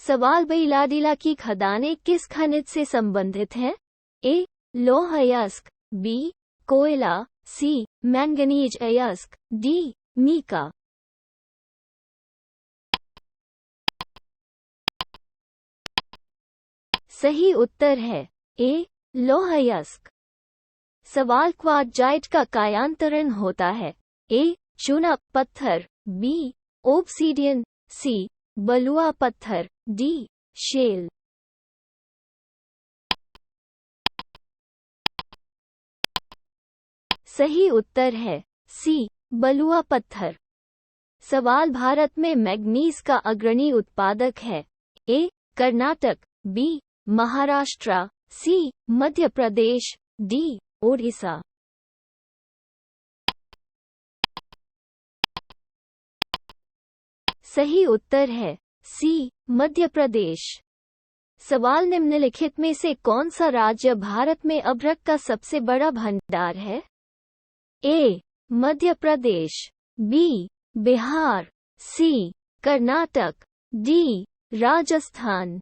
सवाल बैलाडिला की खदानें किस खनिज से संबंधित हैं? ए. लौह अयस्क, बी. कोयला, सी. मैंगनीज अयस्क, डी. मीका। सही उत्तर है ए. लौह अयस्क। सवाल क्वार्टजाइट का कायांतरण होता है? ए. चूना पत्थर, बी. ओब्सीडियन, सी. बलुआ पत्थर, डी. शेल। सही उत्तर है सी. बलुआ पत्थर। सवाल भारत में मैग्नीज का अग्रणी उत्पादक है? ए. कर्नाटक, बी. महाराष्ट्र, सी. मध्य प्रदेश, डी. ओडिशा। सही उत्तर है सी. मध्य प्रदेश। सवाल निम्नलिखित में से कौन सा राज्य भारत में अभ्रक का सबसे बड़ा भंडार है? ए. मध्य प्रदेश, बी. बिहार, सी. कर्नाटक, डी. राजस्थान।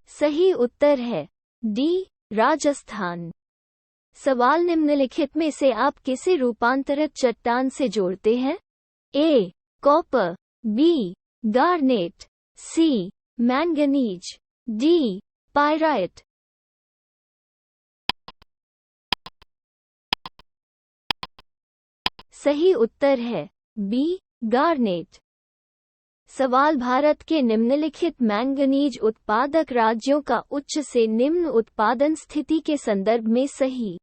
सही उत्तर है डी. राजस्थान। सवाल निम्नलिखित में से आप किसे रूपांतरित चट्टान से जोड़ते हैं? A. Copper, B. Garnet, C. Manganese, D. Pyrite. सही उत्तर है बी. गार्नेट। सवाल भारत के निम्नलिखित मैंगनीज उत्पादक राज्यों का उच्च से निम्न उत्पादन स्थिति के संदर्भ में सही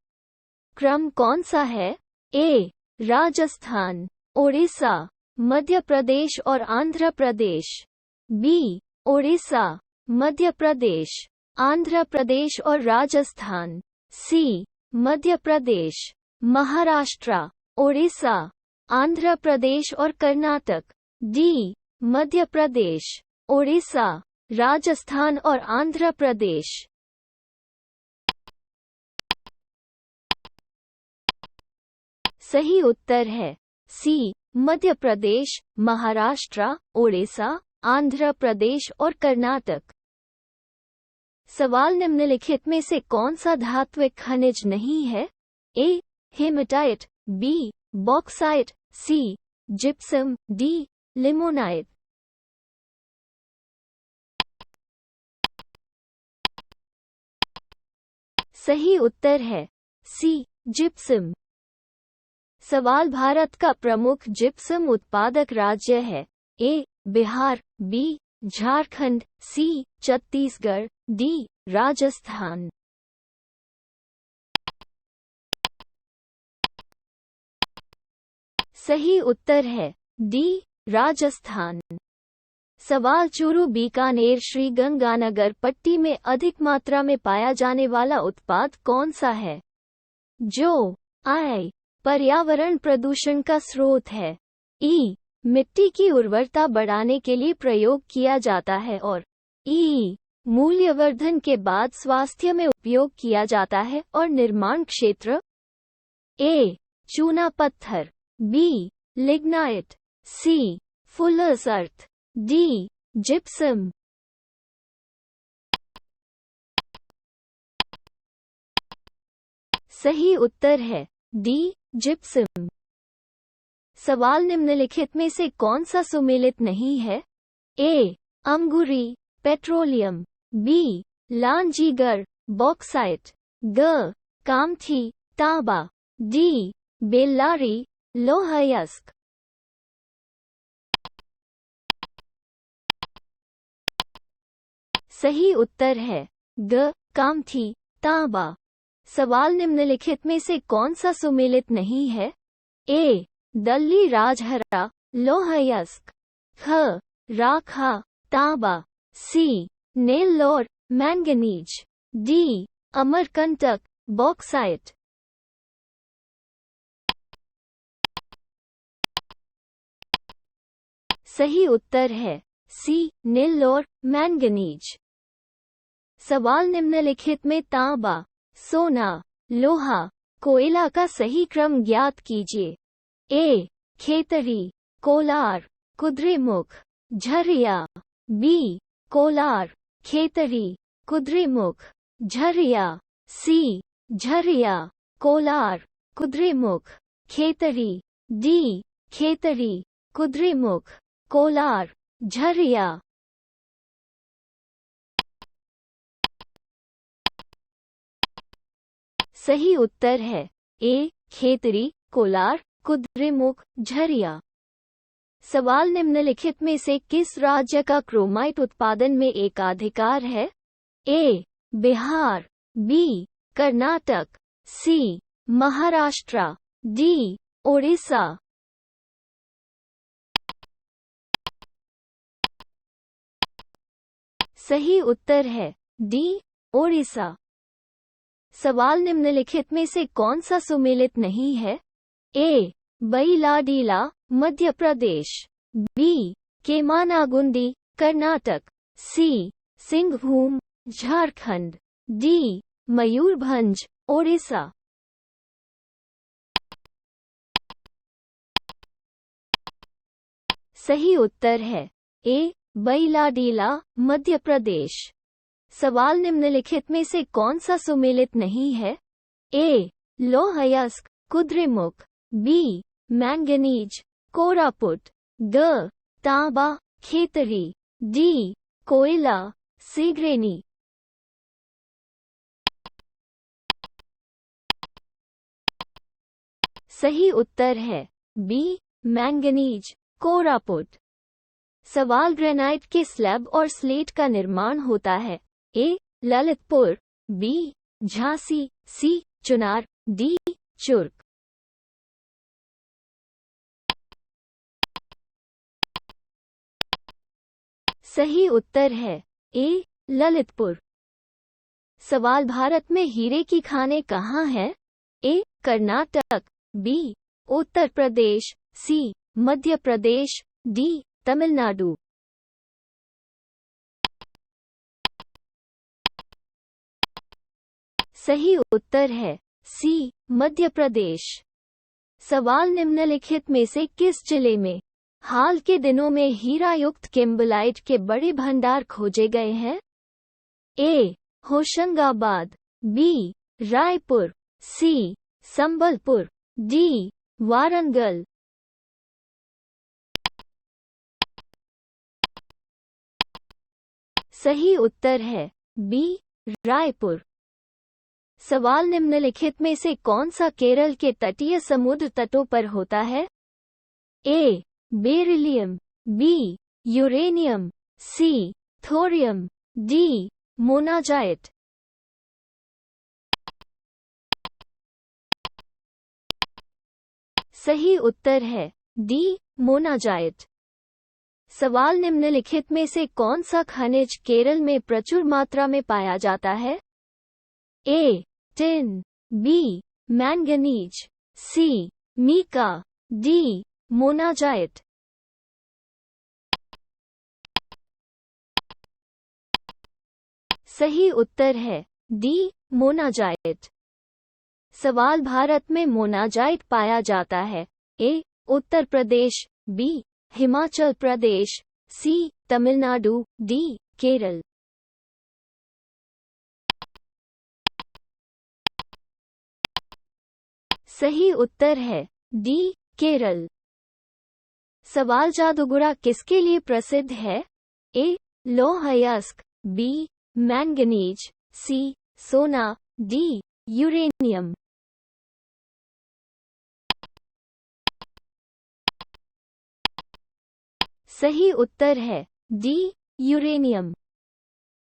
क्रम कौन सा है? ए. राजस्थान, ओडिशा, मध्य प्रदेश और आंध्र प्रदेश, बी. ओडिशा, मध्य प्रदेश, आंध्र प्रदेश और राजस्थान, सी. मध्य प्रदेश, महाराष्ट्र, ओडिशा, आंध्र प्रदेश और कर्नाटक, डी. मध्य प्रदेश, ओडिशा, राजस्थान और आंध्र प्रदेश। सही उत्तर है सी. मध्य प्रदेश, महाराष्ट्र, ओडिशा, आंध्र प्रदेश और कर्नाटक। सवाल निम्नलिखित में से कौन सा धात्विक खनिज नहीं है? A. Hematite, B. Bauxite, C. Gypsum, D. Limonite. सही उत्तर है सी. जिप्सम। सवाल भारत का प्रमुख जिप्सम उत्पादक राज्य है? ए. बिहार, बी. झारखंड, सी. छत्तीसगढ़, डी. राजस्थान। सही उत्तर है डी. राजस्थान। सवाल चूरू बीकानेर श्रीगंगानगर पट्टी में अधिक मात्रा में पाया जाने वाला उत्पाद कौन सा है? जो आई. पर्यावरण प्रदूषण का स्रोत है, ई. मिट्टी की उर्वरता बढ़ाने के लिए प्रयोग किया जाता है और ई. मूल्यवर्धन के बाद स्वास्थ्य में उपयोग किया जाता है और निर्माण क्षेत्र? ए. चूना पत्थर, बी. लिग्नाइट, सी. फुलर्स अर्थ, डी. जिप्सम। सही उत्तर है डी. जिप्सम। सवाल निम्नलिखित में से कौन सा सुमेलित नहीं है? ए. अम्गुरी, पेट्रोलियम, बी. लांजीगर, बॉक्साइट, ग. कामथी, तांबा, डी. बेल्लारी, लौह अयस्क। सही उत्तर है ग. कामथी, तांबा। सवाल निम्नलिखित में से कौन सा सुमेलित नहीं है? ए. दल्ली राजहरा, लौह अयस्क, ख. राखा, तांबा, C. Nellore, manganese, D. Amarkantak, bauxite. सही उत्तर है सी. नेल्लोर, मैंगनीज। सवाल निम्नलिखित में तांबा, सोना, लोहा, कोयला का सही क्रम ज्ञात कीजिए। ए. खेतरी, कोलार, कुद्रेमुख, झरिया। बी, कोलार, खेतरी, कुद्रेमुख, झरिया। सी, झरिया, कोलार, कुद्रेमुख, खेतरी। डी, खेतरी, कुद्रेमुख, कोलार, झरिया। सही उत्तर है ए, खेतरी, कोलार, कुद्रेमुख, झरिया। सवाल निम्नलिखित में से किस राज्य का क्रोमाइट उत्पादन में एकाधिकार है? ए, बिहार। बी, कर्नाटक। सी, महाराष्ट्र। डी, ओडिशा। सही उत्तर है डी, ओडिशा। सवाल निम्नलिखित में से कौन सा सुमेलित नहीं है? ए, बैलाडीला, मध्य प्रदेश। बी, केमानागुंडी, कर्नाटक। सी, सिंहभूम, झारखंड। डी, मयूरभंज, ओडिशा। सही उत्तर है ए, बैलाडीला, मध्य प्रदेश। सवाल निम्नलिखित में से कौन सा सुमेलित नहीं है? ए, लौह-अयस्क, कुद्रेमुख। B, manganese, Koraput. द, तांबा, खेतरी। डी, कोयला, सीगरेनी। सही उत्तर है बी, मैंगनीज, कोरापुट। सवाल ग्रेनाइट के स्लैब और स्लेट का निर्माण होता है? ए, ललितपुर। बी, झांसी। सी, चुनार। डी, चुर्क। सही उत्तर है ए, ललितपुर। सवाल भारत में हीरे की खानें कहाँ हैं? ए, कर्नाटक। बी, उत्तर प्रदेश। सी, मध्य प्रदेश। डी, तमिलनाडु। सही उत्तर है सी, मध्य प्रदेश। सवाल निम्नलिखित में से किस जिले में हाल के दिनों में हीरा युक्त किम्बलाइट के बड़े भंडार खोजे गए हैं? ए, होशंगाबाद। बी, रायपुर। सी, संबलपुर। डी, वारंगल। सही उत्तर है बी, रायपुर। सवाल निम्नलिखित में से कौन सा केरल के तटीय समुद्र तटों पर होता है? A, beryllium. B, uranium. C, thorium. D, monazite. सही उत्तर है डी, मोनाजाइट। सवाल निम्नलिखित में से कौन सा खनिज केरल में प्रचुर मात्रा में पाया जाता है? A, tin. B, manganese. C, mica. D, monazite. सही उत्तर है डी, मोनाजाइट। सवाल भारत में मोनाजाइट पाया जाता है? ए, उत्तर प्रदेश। बी, हिमाचल प्रदेश। सी, तमिलनाडु। डी, केरल। सही उत्तर है डी, केरल। सवाल जादूगुड़ा किसके लिए प्रसिद्ध है? ए, लौह-अयस्क। B, manganese. सी, सोना। D, uranium. सही उत्तर है डी, यूरेनियम।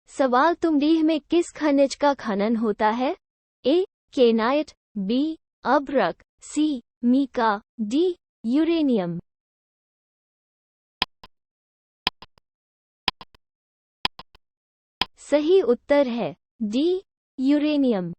सवाल तुमडीह में किस खनिज का खनन होता है? ए, केनाइट। बी, अभ्रक। C, mica. D, uranium. सही उत्तर है डी, यूरेनियम।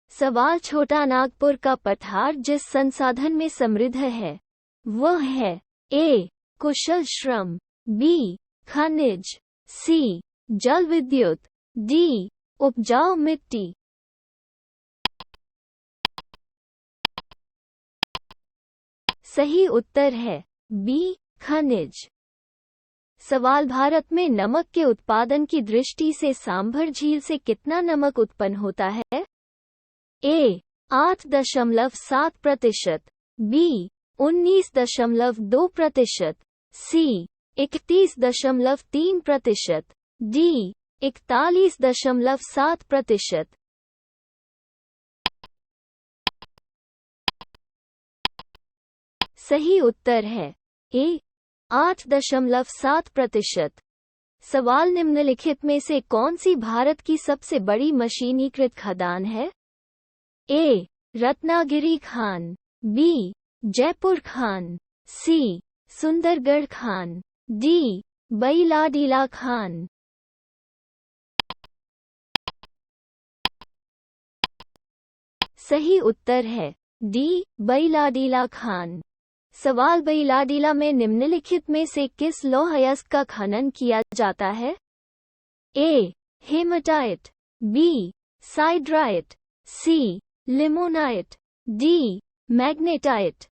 सवाल छोटा नागपुर का पठार जिस संसाधन में समृद्ध है वह है? ए, कुशल श्रम। बी, खनिज। सी, जल विद्युत। डी, उपजाऊ मिट्टी। सही उत्तर है बी खनिज। सवाल भारत में नमक के उत्पादन की दृष्टि से सांभर झील से कितना नमक उत्पन्न होता है? ए 8.7%, बी 19.2%, सी 31.3%, डी 41.7%। सही उत्तर है ए 8.7%। सवाल निम्नलिखित में से कौन सी भारत की सबसे बड़ी मशीनीकृत खदान है? ए रत्नागिरी खान, बी जयपुर खान, सी सुंदरगढ़ खान, डी बैलाडीला खान। सही उत्तर है डी बैलाडीला खान। सवाल बैलाडीला में निम्नलिखित में से किस लौह अयस्क का खनन किया जाता है? ए हेमाटाइट, बी साइड्राइट, सी लिमोनाइट, डी मैग्नेटाइट।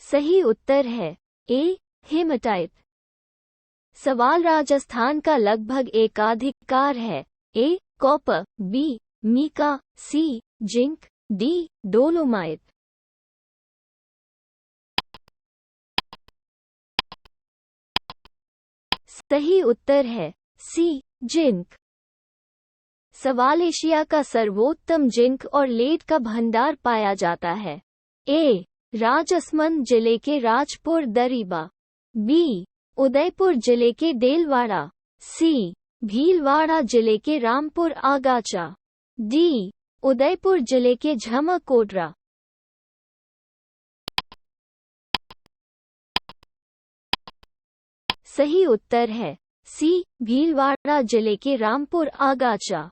सही उत्तर है ए हेमाटाइट। सवाल राजस्थान का लगभग एकाधिकार है। ए कॉपर, बी मीका, सी जिंक, डी डोलोमाइट। सही उत्तर है सी जिंक। सवाल एशिया का सर्वोत्तम जिंक और लेड का भंडार पाया जाता है? ए राजसमंद जिले के राजपुर दरीबा, बी उदयपुर जिले के डेलवाड़ा, सी भीलवाड़ा जिले के रामपुर आगाचा, डी उदयपुर जिले के झमकोटरा। सही उत्तर है सी भीलवाड़ा जिले के रामपुर आगाचा।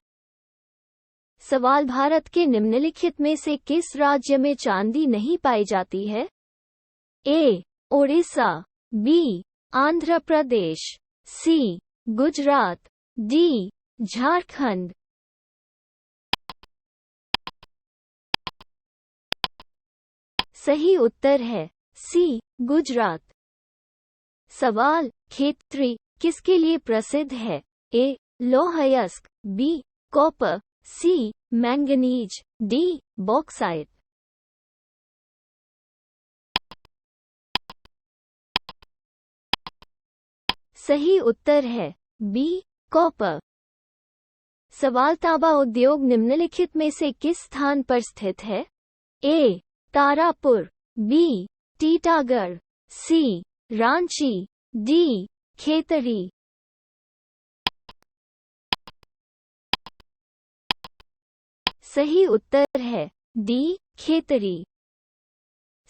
सवाल भारत के निम्नलिखित में से किस राज्य में चांदी नहीं पाई जाती है? ए ओडिशा, बी आंध्र प्रदेश, सी गुजरात, डी झारखंड। सही उत्तर है सी गुजरात। सवाल खेत्री किसके लिए प्रसिद्ध है? ए लौह अयस्क, B copper, C manganese, D bauxite. सही उत्तर है बी कॉपर। सवाल तांबा उद्योग निम्नलिखित में से किस स्थान पर स्थित है? ए तारापुर, बी टीटागढ़, सी रांची, डी खेतड़ी। सही उत्तर है डी खेतड़ी।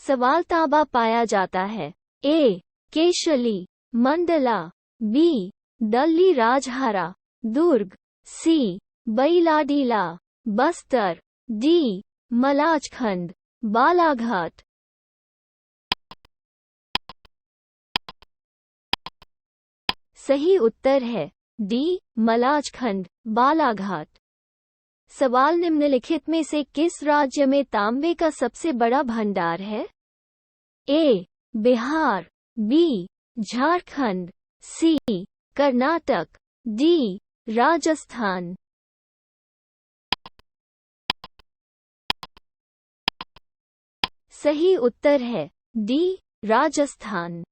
सवाल तांबा पाया जाता है? ए केशली, मंडला, बी दल्ली राजहारा, दुर्ग, सी बैलाडीला, बस्तर, डी मलाजखंड, बालाघाट। सही उत्तर है डी मलाजखंड, बालाघाट। सवाल निम्नलिखित में से किस राज्य में तांबे का सबसे बड़ा भंडार है? ए बिहार, बी झारखंड, सी कर्नाटक, डी राजस्थान। सही उत्तर है डी राजस्थान।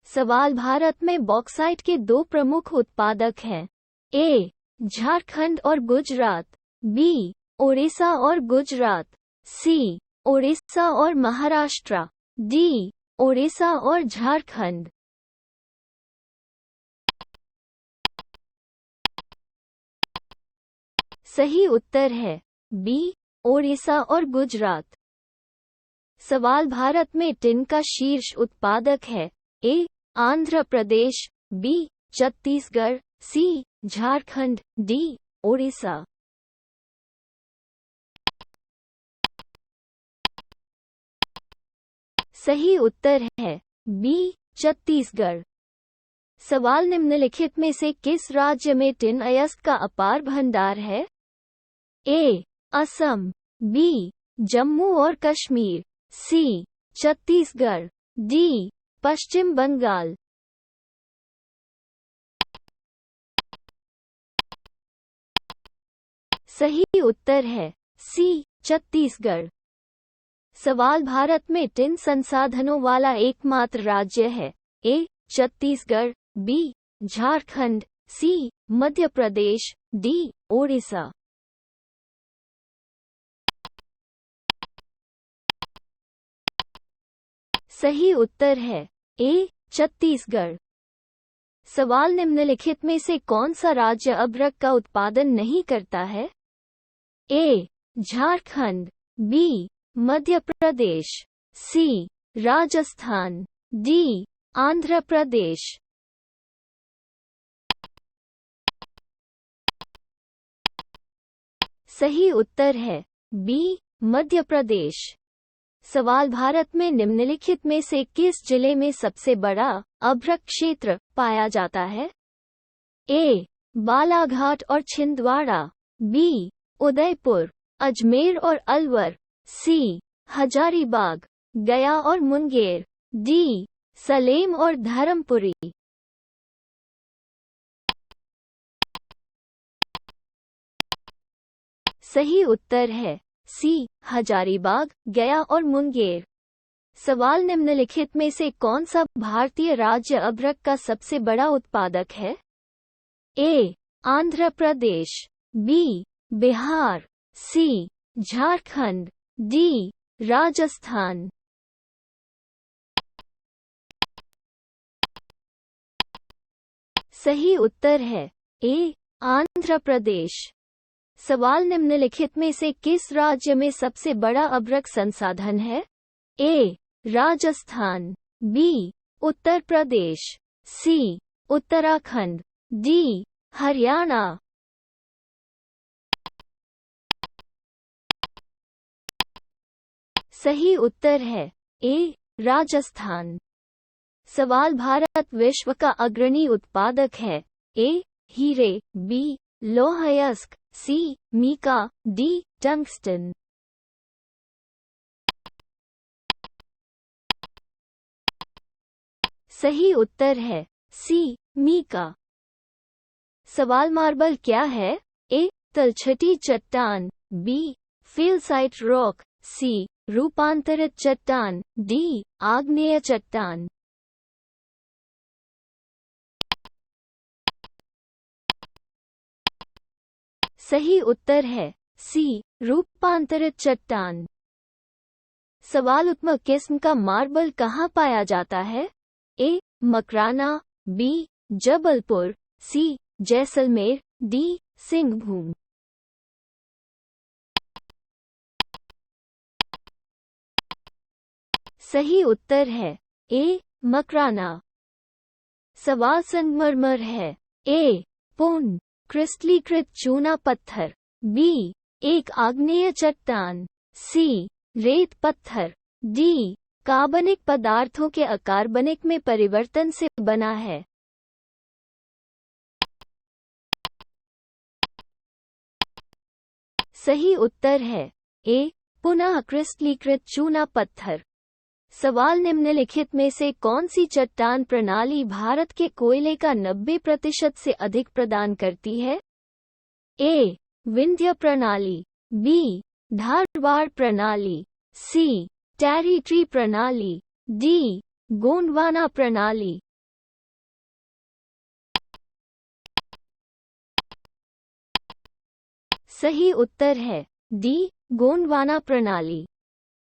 सवाल भारत में बॉक्साइट के दो प्रमुख उत्पादक हैं? ए झारखंड और गुजरात, बी ओडिशा और गुजरात, सी ओडिशा और महाराष्ट्र, डी ओडिशा और झारखंड। सही उत्तर है बी ओडिशा और गुजरात। सवाल भारत में टिन का शीर्ष उत्पादक है? ए आंध्र प्रदेश, बी छत्तीसगढ़, सी झारखंड, डी ओडिशा। सही उत्तर है बी छत्तीसगढ़। सवाल निम्नलिखित में से किस राज्य में टिन अयस्क का अपार भंडार है? ए असम, बी जम्मू और कश्मीर, सी छत्तीसगढ़, डी पश्चिम बंगाल। सही उत्तर है सी छत्तीसगढ़। सवाल भारत में टिन संसाधनों वाला एकमात्र राज्य है। ए छत्तीसगढ़, बी झारखंड, सी मध्य प्रदेश, डी ओडिशा। सही उत्तर है ए छत्तीसगढ़। सवाल निम्नलिखित में से कौन सा राज्य अभ्रक का उत्पादन नहीं करता है? ए झारखंड, बी मध्य प्रदेश, सी राजस्थान, डी आंध्र प्रदेश। सही उत्तर है बी मध्य प्रदेश। सवाल भारत में निम्नलिखित में से किस जिले में सबसे बड़ा अभ्रक क्षेत्र पाया जाता है? ए बालाघाट और छिंदवाड़ा, बी उदयपुर, अजमेर और अलवर, सी हजारीबाग, गया और मुंगेर, डी सलेम और धर्मपुरी। सही उत्तर है सी हजारीबाग, गया और मुंगेर। सवाल निम्नलिखित में से कौन सा भारतीय राज्य अभ्रक का सबसे बड़ा उत्पादक है? ए आंध्र प्रदेश, बी बिहार, सी झारखंड, डी राजस्थान। सही उत्तर है ए आंध्र प्रदेश। सवाल निम्नलिखित में से किस राज्य में सबसे बड़ा अभ्रक संसाधन है? ए राजस्थान, बी उत्तर प्रदेश, सी उत्तराखंड, डी हरियाणा। सही उत्तर है ए राजस्थान। सवाल भारत विश्व का अग्रणी उत्पादक है। ए हीरे, बी लौह अयस्क, सी मीका, डी टंगस्टन। सही उत्तर है सी मीका। सवाल मार्बल क्या है? ए तलछटी चट्टान, बी फील्साइट रॉक, सी रूपांतरित चट्टान, डी आग्नेय चट्टान। सही उत्तर है सी रूपांतरित चट्टान। सवाल उत्तम किस्म का मार्बल कहाँ पाया जाता है? ए मकराना, बी जबलपुर, सी जैसलमेर, डी सिंहभूम। सही उत्तर है ए मकराना। सवाल संगमरमर है। ए पूर्ण क्रिस्टलीकृत चूना पत्थर, बी एक आग्नेय चट्टान, सी रेत पत्थर, डी कार्बनिक पदार्थों के अकार्बनिक में परिवर्तन से बना है। सही उत्तर है ए पुनः क्रिस्टलीकृत चूना पत्थर। सवाल निम्नलिखित में से कौन सी चट्टान प्रणाली भारत के कोयले का 90% से अधिक प्रदान करती है? ए विंध्य प्रणाली, बी धारवाड़ प्रणाली, सी टेरिटरी प्रणाली, डी गोंडवाना प्रणाली। सही उत्तर है डी गोंडवाना प्रणाली।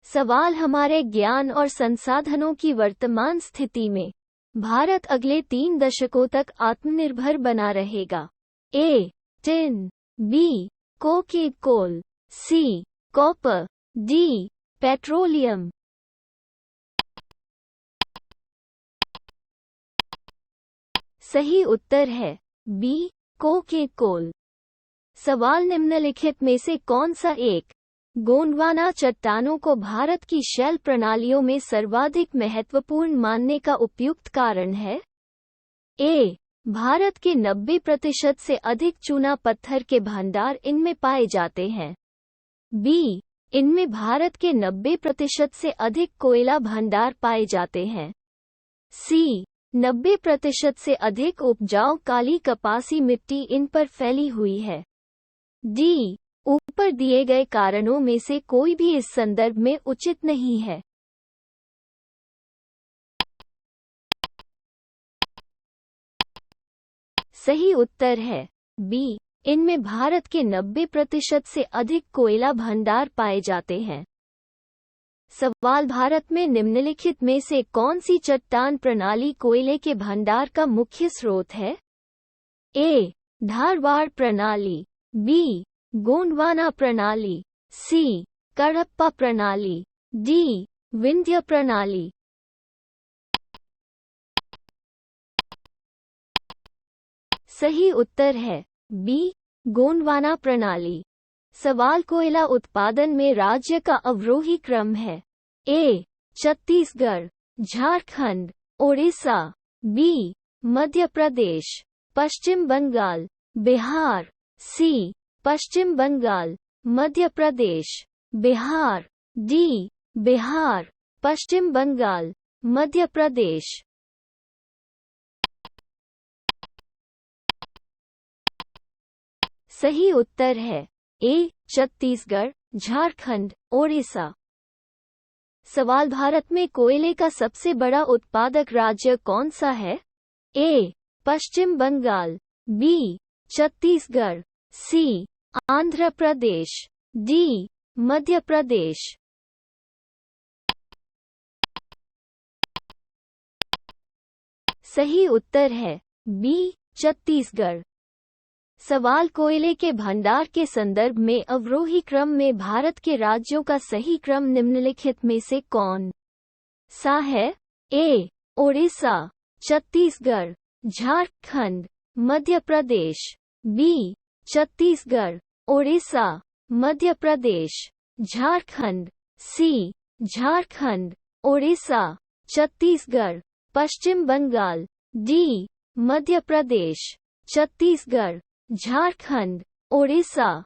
सवाल हमारे ज्ञान और संसाधनों की वर्तमान स्थिति में भारत अगले 3 दशकों तक आत्मनिर्भर बना रहेगा। ए टिन, बी कोकेड कोल, सी कॉपर, डी पेट्रोलियम। सही उत्तर है बी कोकेड कोल। सवाल निम्नलिखित में से कौन सा एक गोंडवाना चट्टानों को भारत की शैल प्रणालियों में सर्वाधिक महत्वपूर्ण मानने का उपयुक्त कारण है? ए भारत के 90% से अधिक चूना पत्थर के भंडार इनमें पाए जाते हैं। बी, इनमें भारत के 90% से अधिक कोयला भंडार पाए जाते हैं। सी, 90% से अधिक उपजाऊ काली कपासी मिट्टी इन पर फैली हुई है। डी, ऊपर दिए गए कारणों में से कोई भी इस संदर्भ में उचित नहीं है। सही उत्तर है बी, इनमें भारत के 90% से अधिक कोयला भंडार पाए जाते हैं। सवाल, भारत में निम्नलिखित में से कौन सी चट्टान प्रणाली कोयले के भंडार का मुख्य स्रोत है? ए, धारवाड़ प्रणाली, बी, गोंडवाना प्रणाली, सी, कडप्पा प्रणाली, डी, विंध्य प्रणाली। सही उत्तर है बी, गोंडवाना प्रणाली। सवाल, कोयला उत्पादन में राज्य का अवरोही क्रम है। ए, छत्तीसगढ़, झारखंड, ओडिशा, बी, मध्य प्रदेश, पश्चिम बंगाल, बिहार, सी, पश्चिम बंगाल, मध्य प्रदेश, बिहार, डी, बिहार, पश्चिम बंगाल, मध्य प्रदेश। सही उत्तर है ए, छत्तीसगढ़, झारखंड, ओडिशा। सवाल, भारत में कोयले का सबसे बड़ा उत्पादक राज्य कौन सा है? ए, पश्चिम बंगाल, बी, छत्तीसगढ़, सी, आंध्र प्रदेश, डी, मध्य प्रदेश। सही उत्तर है बी, छत्तीसगढ़। सवाल, कोयले के भंडार के संदर्भ में अवरोही क्रम में भारत के राज्यों का सही क्रम निम्नलिखित में से कौन सा है? ए, ओडिशा, छत्तीसगढ़, झारखंड, मध्य प्रदेश, बी, छत्तीसगढ़, ओडिशा, मध्य प्रदेश, झारखंड, सी, झारखंड, ओडिशा, छत्तीसगढ़, पश्चिम बंगाल, डी, मध्य प्रदेश, छत्तीसगढ़, झारखंड, ओडिशा।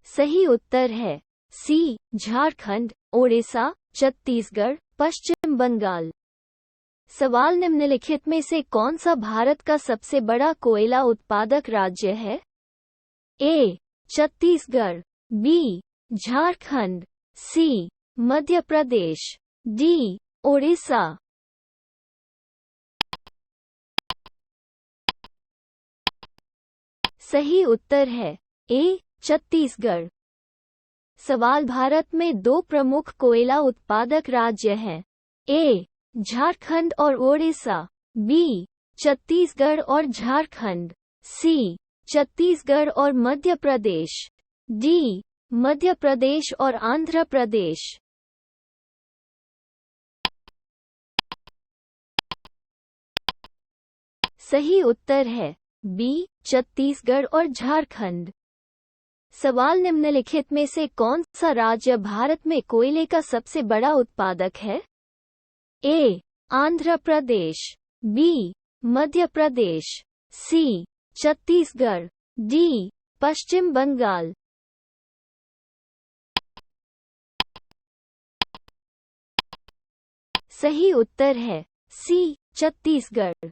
सही उत्तर है सी, झारखंड, ओडिशा, छत्तीसगढ़, पश्चिम बंगाल। सवाल, निम्नलिखित में से कौन सा भारत का सबसे बड़ा कोयला उत्पादक राज्य है? ए, छत्तीसगढ़, बी, झारखंड, सी, मध्य प्रदेश, डी, ओडिशा। सही उत्तर है ए, छत्तीसगढ़। सवाल, भारत में दो प्रमुख कोयला उत्पादक राज्य हैं। ए, झारखंड और ओडिशा, बी, छत्तीसगढ़ और झारखंड, सी, छत्तीसगढ़ और मध्य प्रदेश, डी, मध्य प्रदेश और आंध्र प्रदेश। सही उत्तर है बी, छत्तीसगढ़ और झारखंड। सवाल, निम्नलिखित में से कौन सा राज्य भारत में कोयले का सबसे बड़ा उत्पादक है? ए, आंध्र प्रदेश, बी, मध्य प्रदेश, सी, छत्तीसगढ़, डी, पश्चिम बंगाल। सही उत्तर है सी, छत्तीसगढ़।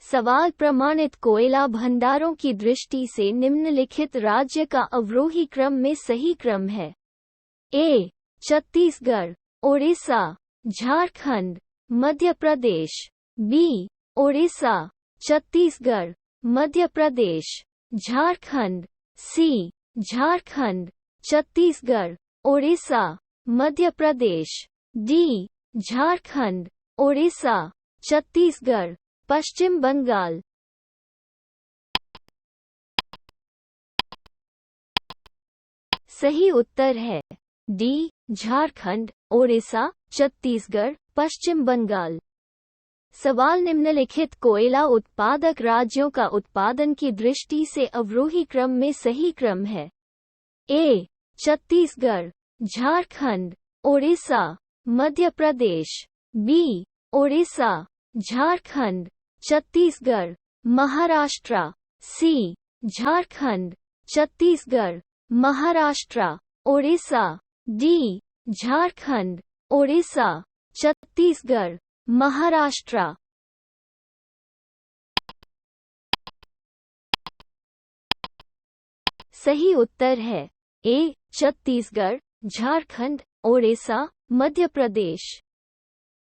सवाल, प्रमाणित कोयला भंडारों की दृष्टि से निम्नलिखित राज्य का अवरोही क्रम में सही क्रम है? ए, छत्तीसगढ़, ओडिशा, झारखंड, मध्य प्रदेश, बी, ओडिशा, छत्तीसगढ़, मध्य प्रदेश, झारखंड, सी, झारखंड, छत्तीसगढ़, ओडिशा, मध्य प्रदेश, डी, झारखंड, ओडिशा, छत्तीसगढ़, पश्चिम बंगाल। सही उत्तर है डी, झारखंड, ओडिशा, छत्तीसगढ़, पश्चिम बंगाल। सवाल, निम्नलिखित कोयला उत्पादक राज्यों का उत्पादन की दृष्टि से अवरोही क्रम में सही क्रम है? ए, छत्तीसगढ़, झारखंड, ओडिशा, मध्य प्रदेश, बी, ओडिशा, झारखंड, छत्तीसगढ़, महाराष्ट्र, सी झारखंड, छत्तीसगढ़, महाराष्ट्र, ओडिशा, डी झारखंड, ओडिशा, छत्तीसगढ़, महाराष्ट्र। सही उत्तर है ए छत्तीसगढ़, झारखंड, ओडिशा, मध्य प्रदेश।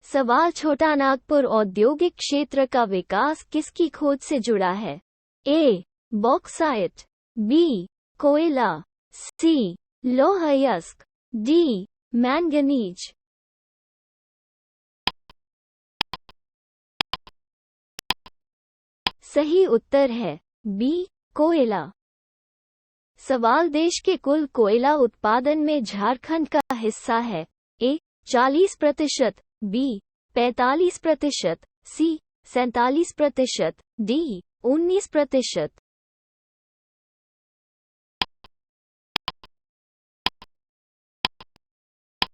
सवाल छोटा नागपुर औद्योगिक क्षेत्र का विकास किसकी खोज से जुड़ा है? ए बॉक्साइट, बी कोयला, सी लौह अयस्क, डी मैंगनीज। सही उत्तर है बी कोयला। सवाल देश के कुल कोयला उत्पादन में झारखंड का हिस्सा है। ए 40%, बी 45%, सी 47%, डी 19%।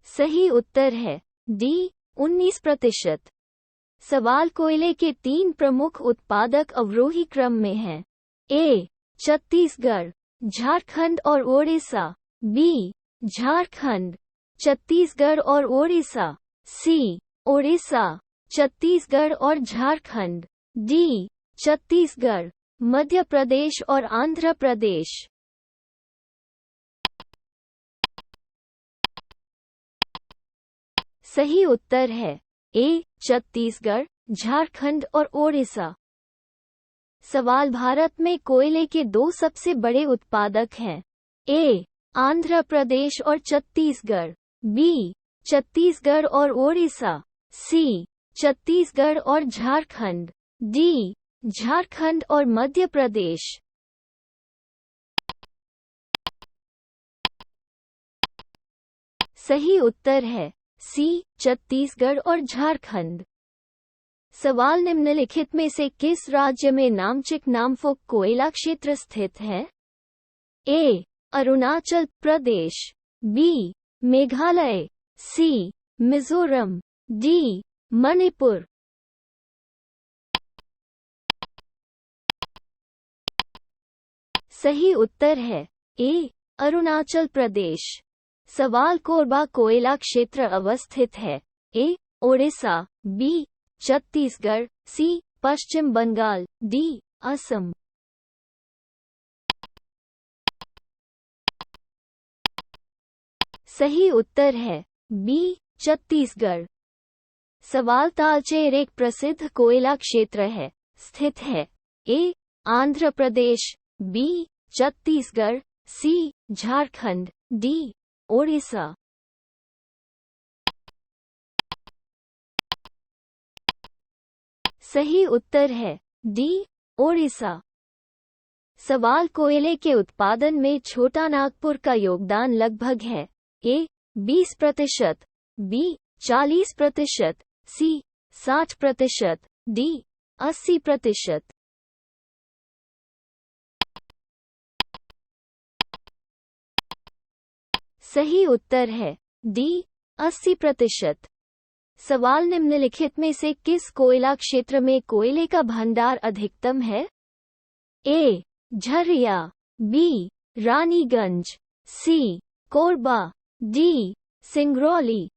सही उत्तर है डी 19%। सवाल कोयले के 3 प्रमुख उत्पादक अवरोही क्रम में हैं। ए छत्तीसगढ़, झारखंड और ओडिशा, बी झारखंड, छत्तीसगढ़ और ओडिशा, सी ओडिशा, छत्तीसगढ़ और झारखंड, डी छत्तीसगढ़, मध्य प्रदेश और आंध्र प्रदेश। सही उत्तर है ए छत्तीसगढ़, झारखंड और ओडिशा। सवाल भारत में कोयले के 2 सबसे बड़े उत्पादक हैं। ए आंध्र प्रदेश और छत्तीसगढ़, बी छत्तीसगढ़ और ओडिशा, सी छत्तीसगढ़ और झारखंड, डी झारखंड और मध्य प्रदेश। सही उत्तर है सी छत्तीसगढ़ और झारखंड। सवाल निम्नलिखित में से किस राज्य में नामचिक नामफोक कोयला क्षेत्र स्थित है? ए अरुणाचल प्रदेश, बी मेघालय, सी मिजोरम, डी मणिपुर। सही उत्तर है ए अरुणाचल प्रदेश। सवाल कोरबा कोयला क्षेत्र अवस्थित है। ए ओडिशा, बी छत्तीसगढ़, सी पश्चिम बंगाल, डी असम। सही उत्तर है बी छत्तीसगढ़। सवाल तालचेर एक प्रसिद्ध कोयला क्षेत्र है, स्थित है। ए आंध्र प्रदेश, बी छत्तीसगढ़, सी झारखंड, डी ओडिशा। सही उत्तर है डी ओडिशा। सवाल कोयले के उत्पादन में छोटा नागपुर का योगदान लगभग है। ए 20%, बी 40%, सी 60%, डी 80%। सही उत्तर है डी 80%। सवाल निम्नलिखित में से किस कोयला क्षेत्र में कोयले का भंडार अधिकतम है? A Jharia, B Raniganj, C Korba, D Singrauli.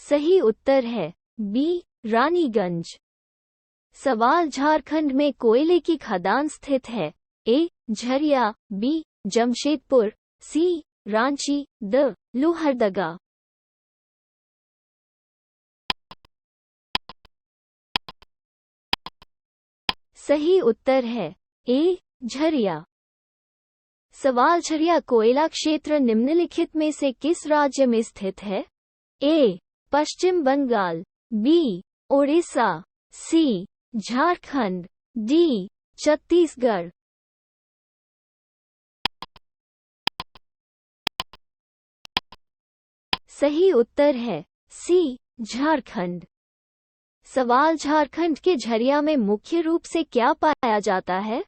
सही उत्तर है बी रानीगंज। सवाल झारखंड में कोयले की खदान स्थित है। A Jharia, B Jamshedpur, C Ranchi, D Lohardaga. सही उत्तर है ए झरिया। सवाल झरिया कोयला क्षेत्र निम्नलिखित में से किस राज्य में स्थित है? ए पश्चिम बंगाल, बी ओडिशा, सी झारखंड, डी छत्तीसगढ़। सही उत्तर है सी झारखंड। सवाल झारखंड के झरिया में मुख्य रूप से क्या पाया जाता है?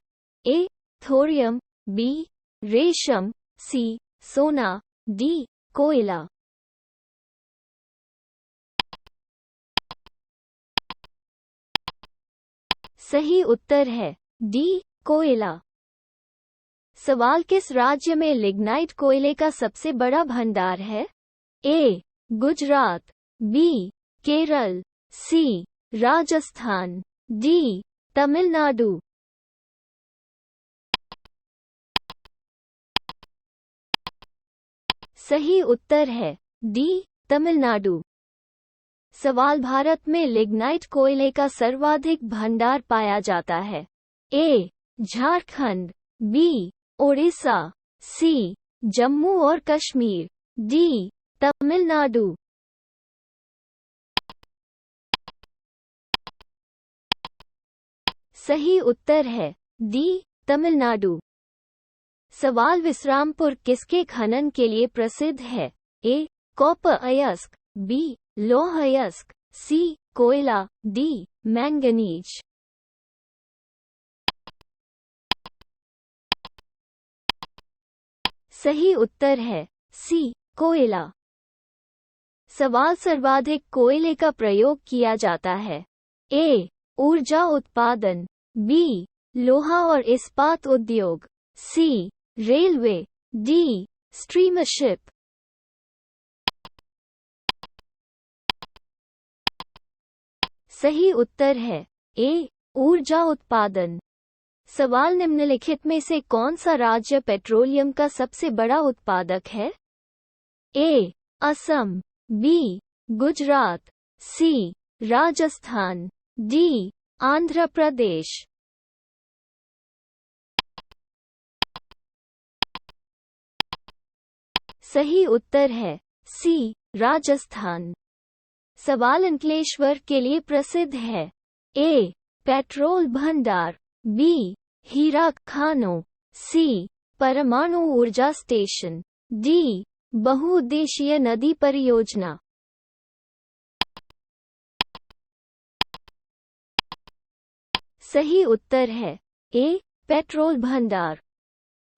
ए थोरियम, बी रेशम, सी सोना, डी कोयला। सही उत्तर है डी कोयला। सवाल किस राज्य में लिग्नाइट कोयले का सबसे बड़ा भंडार है? ए गुजरात, बी केरल, सी राजस्थान, डी तमिलनाडु। सही उत्तर है डी तमिलनाडु। सवाल भारत में लिग्नाइट कोयले का सर्वाधिक भंडार पाया जाता है? ए झारखंड, बी ओडिशा, सी जम्मू और कश्मीर, डी तमिलनाडु। सही उत्तर है डी तमिलनाडु। सवाल विश्रामपुर किसके खनन के लिए प्रसिद्ध है? ए कॉपर अयस्क, बी लौह अयस्क, सी कोयला, डी मैंगनीज। सही उत्तर है सी कोयला। सवाल सर्वाधिक कोयले का प्रयोग किया जाता है? ए ऊर्जा उत्पादन, बी लोहा और इस्पात उद्योग, सी रेलवे, डी स्टीमरशिप। सही उत्तर है ए ऊर्जा उत्पादन। सवाल निम्नलिखित में से कौन सा राज्य पेट्रोलियम का सबसे बड़ा उत्पादक है? ए असम, बी गुजरात, सी राजस्थान, डी आंध्र प्रदेश। सही उत्तर है सी राजस्थान। सवाल अंकलेश्वर के लिए प्रसिद्ध है? ए पेट्रोल भंडार, बी हीरा खानों, सी परमाणु ऊर्जा स्टेशन, डी बहुउद्देशीय नदी परियोजना। सही उत्तर है ए पेट्रोल भंडार।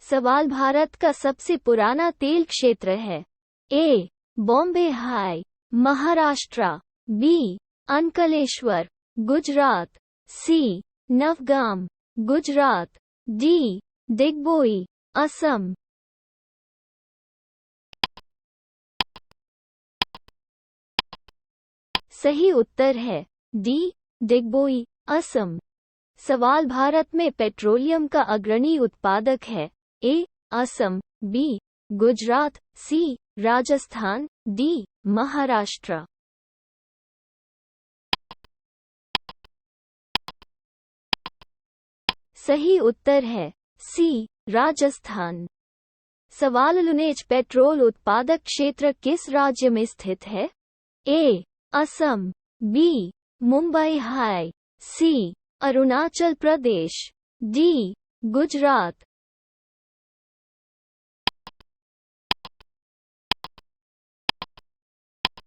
सवाल भारत का सबसे पुराना तेल क्षेत्र है? A Bombay high, Maharashtra, B Ankleshwar, Gujarat, C Navgam, Gujarat, D Digboi, Assam. सही उत्तर है डी दिग्बोई, असम। सवाल भारत में पेट्रोलियम का अग्रणी उत्पादक है? ए असम, बी गुजरात, सी राजस्थान, डी महाराष्ट्र। सही उत्तर है सी राजस्थान। सवाल लुनेज पेट्रोल उत्पादक क्षेत्र किस राज्य में स्थित है? ए असम, बी मुंबई हाई, सी अरुणाचल प्रदेश, डी गुजरात।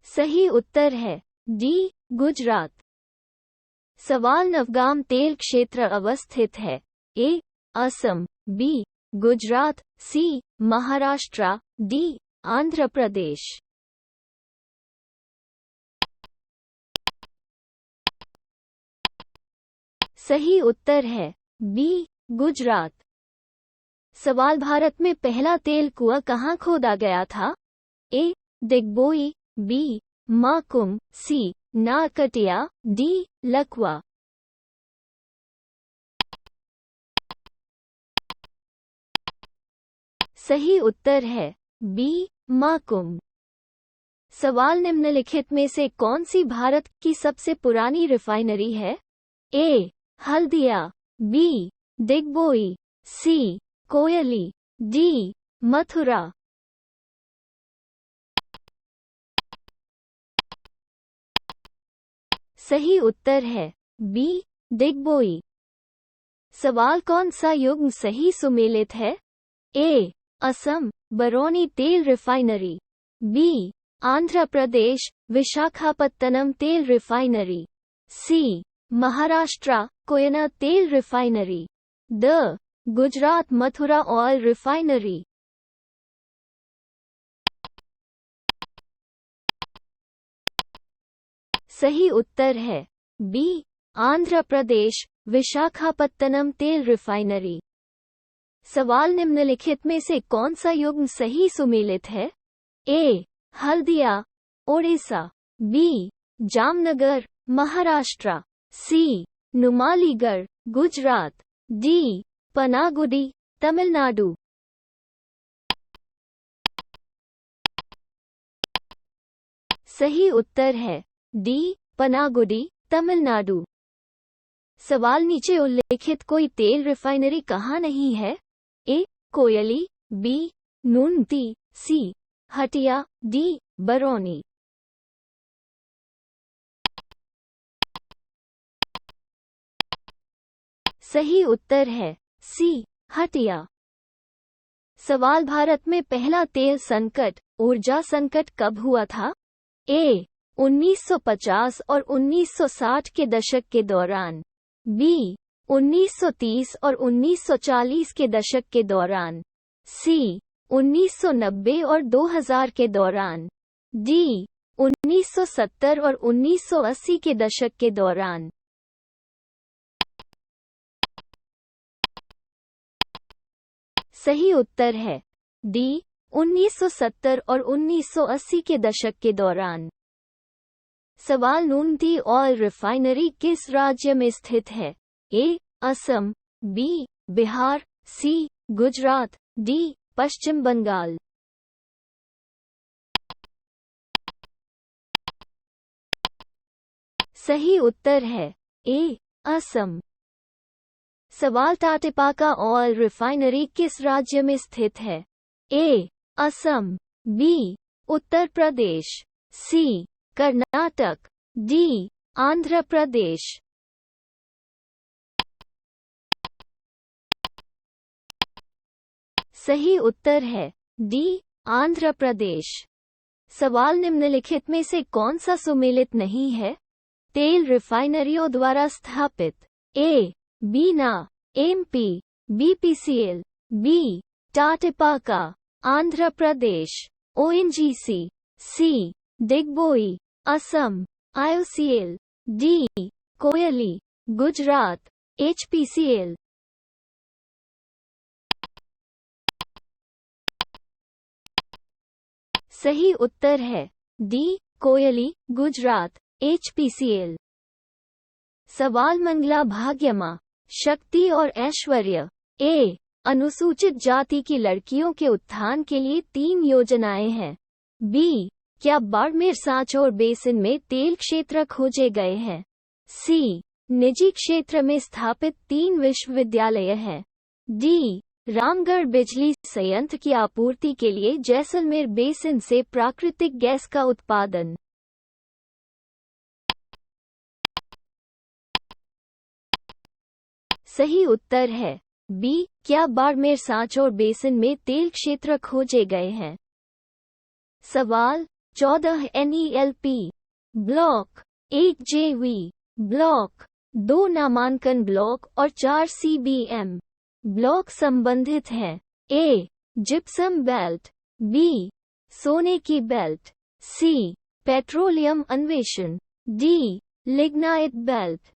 सही उत्तर है डी गुजरात। सवाल नवगाम तेल क्षेत्र अवस्थित है? ए असम, बी गुजरात, सी महाराष्ट्र, डी आंध्र प्रदेश। सही उत्तर है बी गुजरात। सवाल भारत में पहला तेल कुआं कहाँ खोदा गया था? ए दिग्बोई, बी माकुम, सी नारकटिया, डी लकवा। सही उत्तर है बी माकुम। सवाल निम्नलिखित में से कौन सी भारत की सबसे पुरानी रिफाइनरी है? ए हल्दिया, बी दिग्बोई, सी कोयली, डी मथुरा। सही उत्तर है बी दिग्बोई। सवाल कौन सा युग्म सही सुमेलित है? ए असम बरौनी तेल रिफाइनरी, बी आंध्र प्रदेश विशाखापत्तनम तेल रिफाइनरी, सी महाराष्ट्र कोयना तेल refinery, the Gujarat Mathura oil refinery. सही उत्तर है बी आंध्र प्रदेश विशाखापत्तनम तेल रिफाइनरी। सवाल निम्नलिखित में से कौन सा युग्म सही सुमेलित है? ए. हल्दिया ओडिशा, बी. जामनगर महाराष्ट्र, सी. नुमालीगढ़ गुजरात, डी. पनागुडी तमिलनाडु। सही उत्तर है डी. पनागुडी तमिलनाडु। सवाल नीचे उल्लेखित कोई तेल रिफाइनरी कहाँ नहीं है? ए. कोयली, बी. नूनती, सी. हटिया, डी. बरौनी। सही उत्तर है सी. हटिया। सवाल भारत में पहला तेल संकट, ऊर्जा संकट कब हुआ था? ए. 1950 और 1960 के दशक के दौरान, बी. 1930 और 1940 के दशक के दौरान, सी. 1990 और 2000 के दौरान, डी. 1970 और 1980 के दशक के दौरान। सही उत्तर है डी. 1970 और 1980 के दशक के दौरान। सवाल नूनती ऑयल रिफाइनरी किस राज्य में स्थित है? ए. असम, बी. बिहार, सी. गुजरात, डी. पश्चिम बंगाल। सही उत्तर है ए. असम। सवाल टाटेपाका ऑयल रिफाइनरी किस राज्य में स्थित है? ए. असम, बी. उत्तर प्रदेश, सी. कर्नाटक, डी. आंध्र प्रदेश। सही उत्तर है डी. आंध्र प्रदेश। सवाल निम्नलिखित में से कौन सा सुमेलित नहीं है? तेल रिफाइनरियों द्वारा स्थापित। A. Bina, MP, BPCL, B. Tatipaka, Andhra Pradesh, ONGC, C. Digboi, Assam, IOCL, D. Koyali, Gujarat, HPCL. सही उत्तर है डी. कोयली, गुजरात, एचपीसीएल। सवाल मंगला भाग्यमा, शक्ति और ऐश्वर्य। ए. अनुसूचित जाति की लड़कियों के उत्थान के लिए 3 योजनाएं हैं। बी. क्या बाड़मेर सांचौर बेसिन में तेल क्षेत्र खोजे गए हैं? सी. निजी क्षेत्र में स्थापित 3 विश्वविद्यालय हैं। डी. रामगढ़ बिजली संयंत्र की आपूर्ति के लिए जैसलमेर बेसिन से प्राकृतिक गैस का उत्पादन। सही उत्तर है बी. क्या बाड़मेर सांचौर बेसिन में तेल क्षेत्र खोजे गए हैं? सवाल 14 NELP ब्लॉक, 1 JV ब्लॉक, 2 नामांकन ब्लॉक और 4 CBM ब्लॉक संबंधित हैं। ए. Gypsum belt, B. सोने की बेल्ट, सी. पेट्रोलियम अन्वेषण, डी. Lignite belt.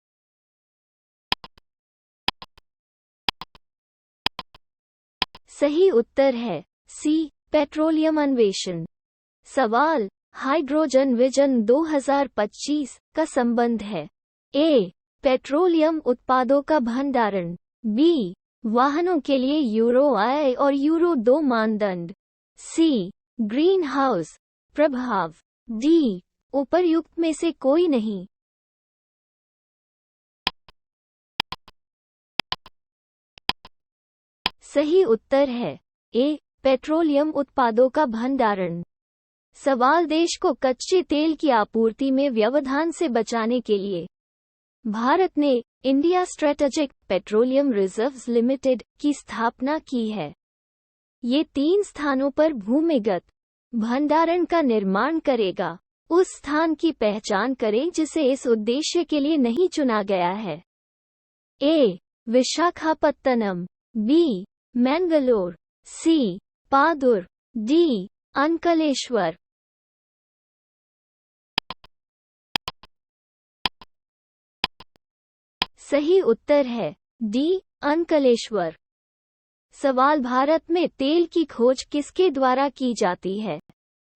सही उत्तर है सी. पेट्रोलियम अन्वेषण। सवाल हाइड्रोजन विजन 2025 का संबंध है। ए. पेट्रोलियम उत्पादों का भंडारण, बी. वाहनों के लिए यूरो I और यूरो 2 मानदंड, सी. ग्रीन हाउस प्रभाव, डी. उपर्युक्त में से कोई नहीं। सही उत्तर है ए. पेट्रोलियम उत्पादों का भंडारण। सवाल देश को कच्चे तेल की आपूर्ति में व्यवधान से बचाने के लिए भारत ने India strategic petroleum reserves limited की स्थापना की है। ये 3 स्थानों पर भूमिगत भंडारण का निर्माण करेगा। उस स्थान की पहचान करें जिसे इस उद्देश्य के लिए नहीं चुना गया है। ए. विशाखापत्तनम, बी. मैंगलोर, सी. पादुर, डी. अंकलेश्वर। सही उत्तर है डी अंकलेश्वर। सवाल भारत में तेल की खोज किसके द्वारा की जाती है?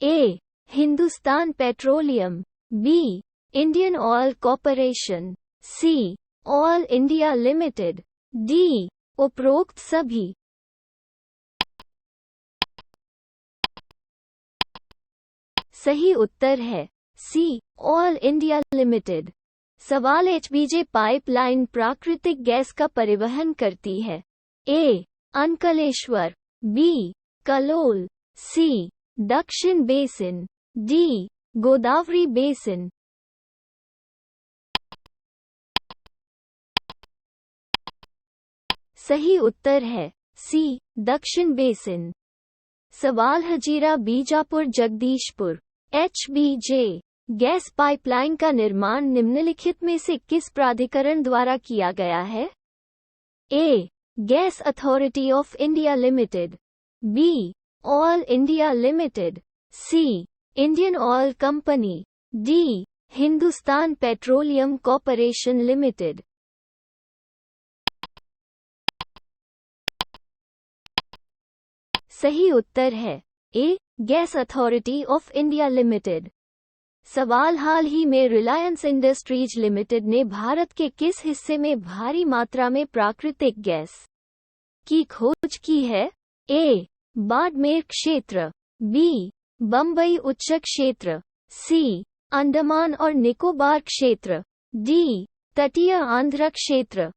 A Hindustan petroleum, B Indian oil corporation, C oil India limited, D उपरोक्त सभी। सही उत्तर है सी ऑयल इंडिया लिमिटेड। सवाल एचबीजे पाइपलाइन प्राकृतिक गैस का परिवहन करती है? ए अंकलेश्वर, बी कलोल, सी दक्षिण बेसिन, डी गोदावरी बेसिन। सही उत्तर है सी दक्षिण बेसिन। सवाल हजीरा बीजापुर जगदीशपुर एचबीजे गैस पाइपलाइन का निर्माण निम्नलिखित में से किस प्राधिकरण द्वारा किया गया है? A gas authority of India limited, B oil India limited, C Indian oil company, D Hindustan petroleum corporation limited. सही उत्तर है A gas authority of India limited. सवाल हाल ही में रिलायंस इंडस्ट्रीज लिमिटेड ने भारत के किस हिस्से में भारी मात्रा में प्राकृतिक गैस की खोज की है? ए बाड़मेर क्षेत्र, बी बम्बई उच्च क्षेत्र, सी अंडमान और निकोबार क्षेत्र, डी तटीय आंध्र क्षेत्र।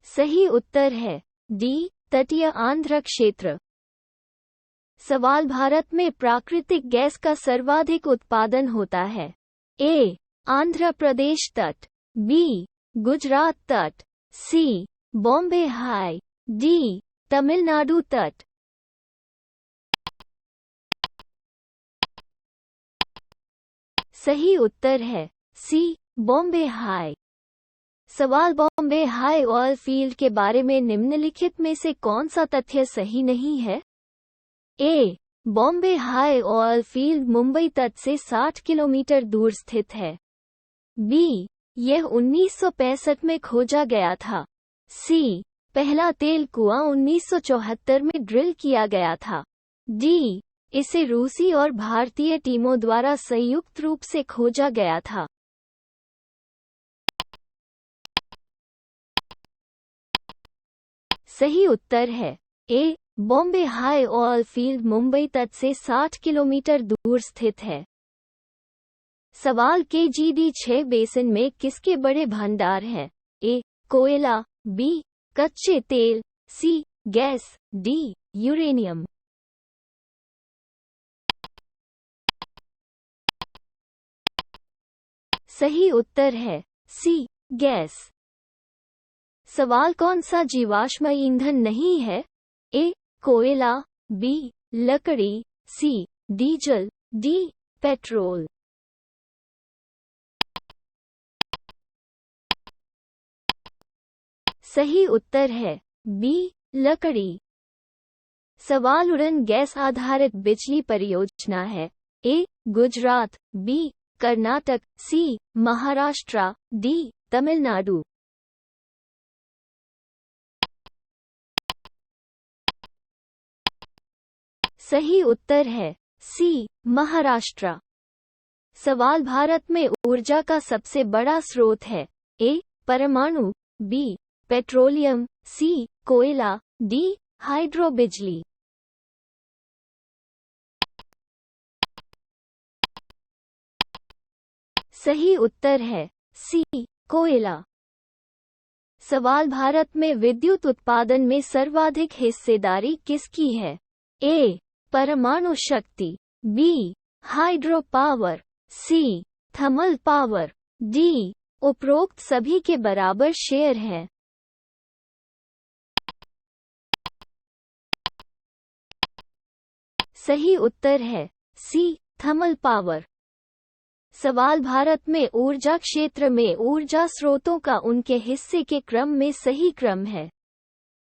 सही उत्तर है डी तटीय आंध्र क्षेत्र। सवाल भारत में प्राकृतिक गैस का सर्वाधिक उत्पादन होता है? ए आंध्र प्रदेश तट, बी गुजरात तट, सी बॉम्बे हाई, डी तमिलनाडु तट। सही उत्तर है सी बॉम्बे हाई। सवाल बॉम्बे हाई ऑयल फील्ड के बारे में निम्नलिखित में से कौन सा तथ्य सही नहीं है? A Bombay high oil field Mumbai तट से 60 किलोमीटर दूर स्थित है, बी यह 1965 में खोजा गया था, सी पहला तेल कुआं 1974 में ड्रिल किया गया था, डी इसे रूसी और भारतीय टीमों द्वारा संयुक्त रूप से खोजा गया था। सही उत्तर है A Bombay high oil field Mumbai तट से 60 किलोमीटर दूर स्थित है। सवाल के जीडी 6 बेसिन में किसके बड़े भंडार हैं? ए कोयला, बी कच्चे तेल, सी गैस, डी यूरेनियम। सही उत्तर है सी गैस। सवाल कौन सा जीवाश्म ईंधन नहीं है? ए कोयला, बी लकड़ी, सी डीजल, डी पेट्रोल। सही उत्तर है बी लकड़ी। सवाल उड़न गैस आधारित बिजली परियोजना है? ए गुजरात, बी कर्नाटक, सी महाराष्ट्र, डी तमिलनाडु। सही उत्तर है सी महाराष्ट्र। सवाल भारत में ऊर्जा का सबसे बड़ा स्रोत है? ए परमाणु, बी पेट्रोलियम, सी कोयला, डी हाइड्रो बिजली। सही उत्तर है सी कोयला। सवाल भारत में विद्युत उत्पादन में सर्वाधिक हिस्सेदारी किसकी है? ए परमाणु शक्ति, बी हाइड्रो पावर, सी थर्मल पावर, डी उपरोक्त सभी के बराबर शेयर है। सही उत्तर है सी थर्मल पावर। सवाल भारत में ऊर्जा क्षेत्र में ऊर्जा स्रोतों का उनके हिस्से के क्रम में सही क्रम है?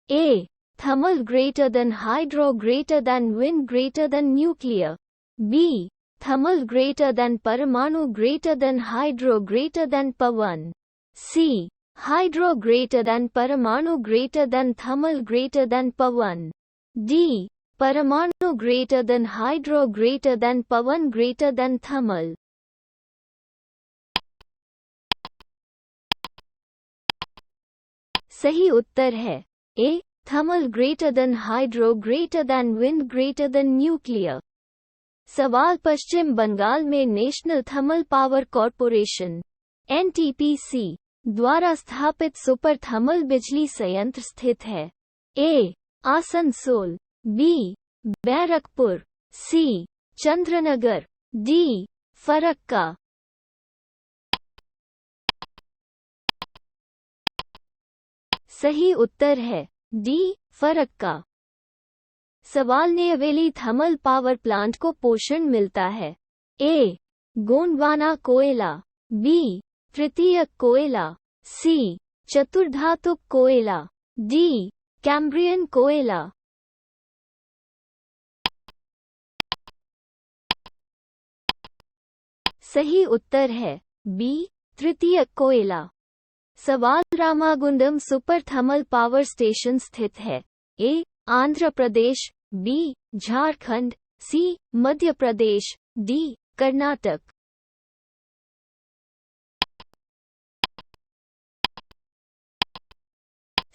A thermal greater than hydro greater than wind greater than nuclear, B thermal greater than परमाणु greater than hydro greater than पवन। सी हाइड्रो ग्रेटर देन परमाणु greater than thermal greater than पवन। डी परमाणु greater than hydro greater than पवन greater than thermal. सही उत्तर है A thermal greater than hydro greater than wind greater than nuclear. सवाल पश्चिम बंगाल में national thermal power corporation NTPC द्वारा स्थापित सुपर थर्मल बिजली संयंत्र स्थित है। ए आसनसोल, बी बैरकपुर, सी चंद्रनगर, डी फरक्का। सही उत्तर है डी फरक्का। सवाल नेवेली थर्मल पावर प्लांट को पोषण मिलता है। ए गोंडवाना कोयला, बी तृतीयक कोयला, सी चतुर्धातुक कोयला, डी कैम्ब्रियन कोयला। सही उत्तर है बी तृतीयक कोयला। सवाल Ramagundam super thermal power station स्थित है। ए आंध्र प्रदेश, बी झारखंड, सी मध्य प्रदेश, डी कर्नाटक।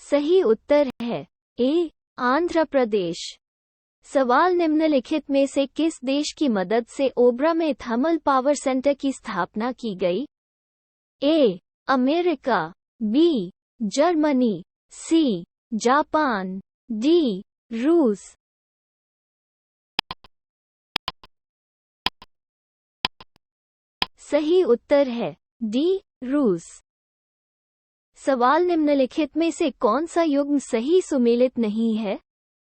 सही उत्तर है ए आंध्र प्रदेश। सवाल निम्नलिखित में से किस देश की मदद से ओबरा में थर्मल पावर सेंटर की स्थापना की गई? A America, B Germany, C Japan, D रूस। सही उत्तर है डी रूस। सवाल निम्नलिखित में से कौन सा युग्म सही सुमेलित नहीं है?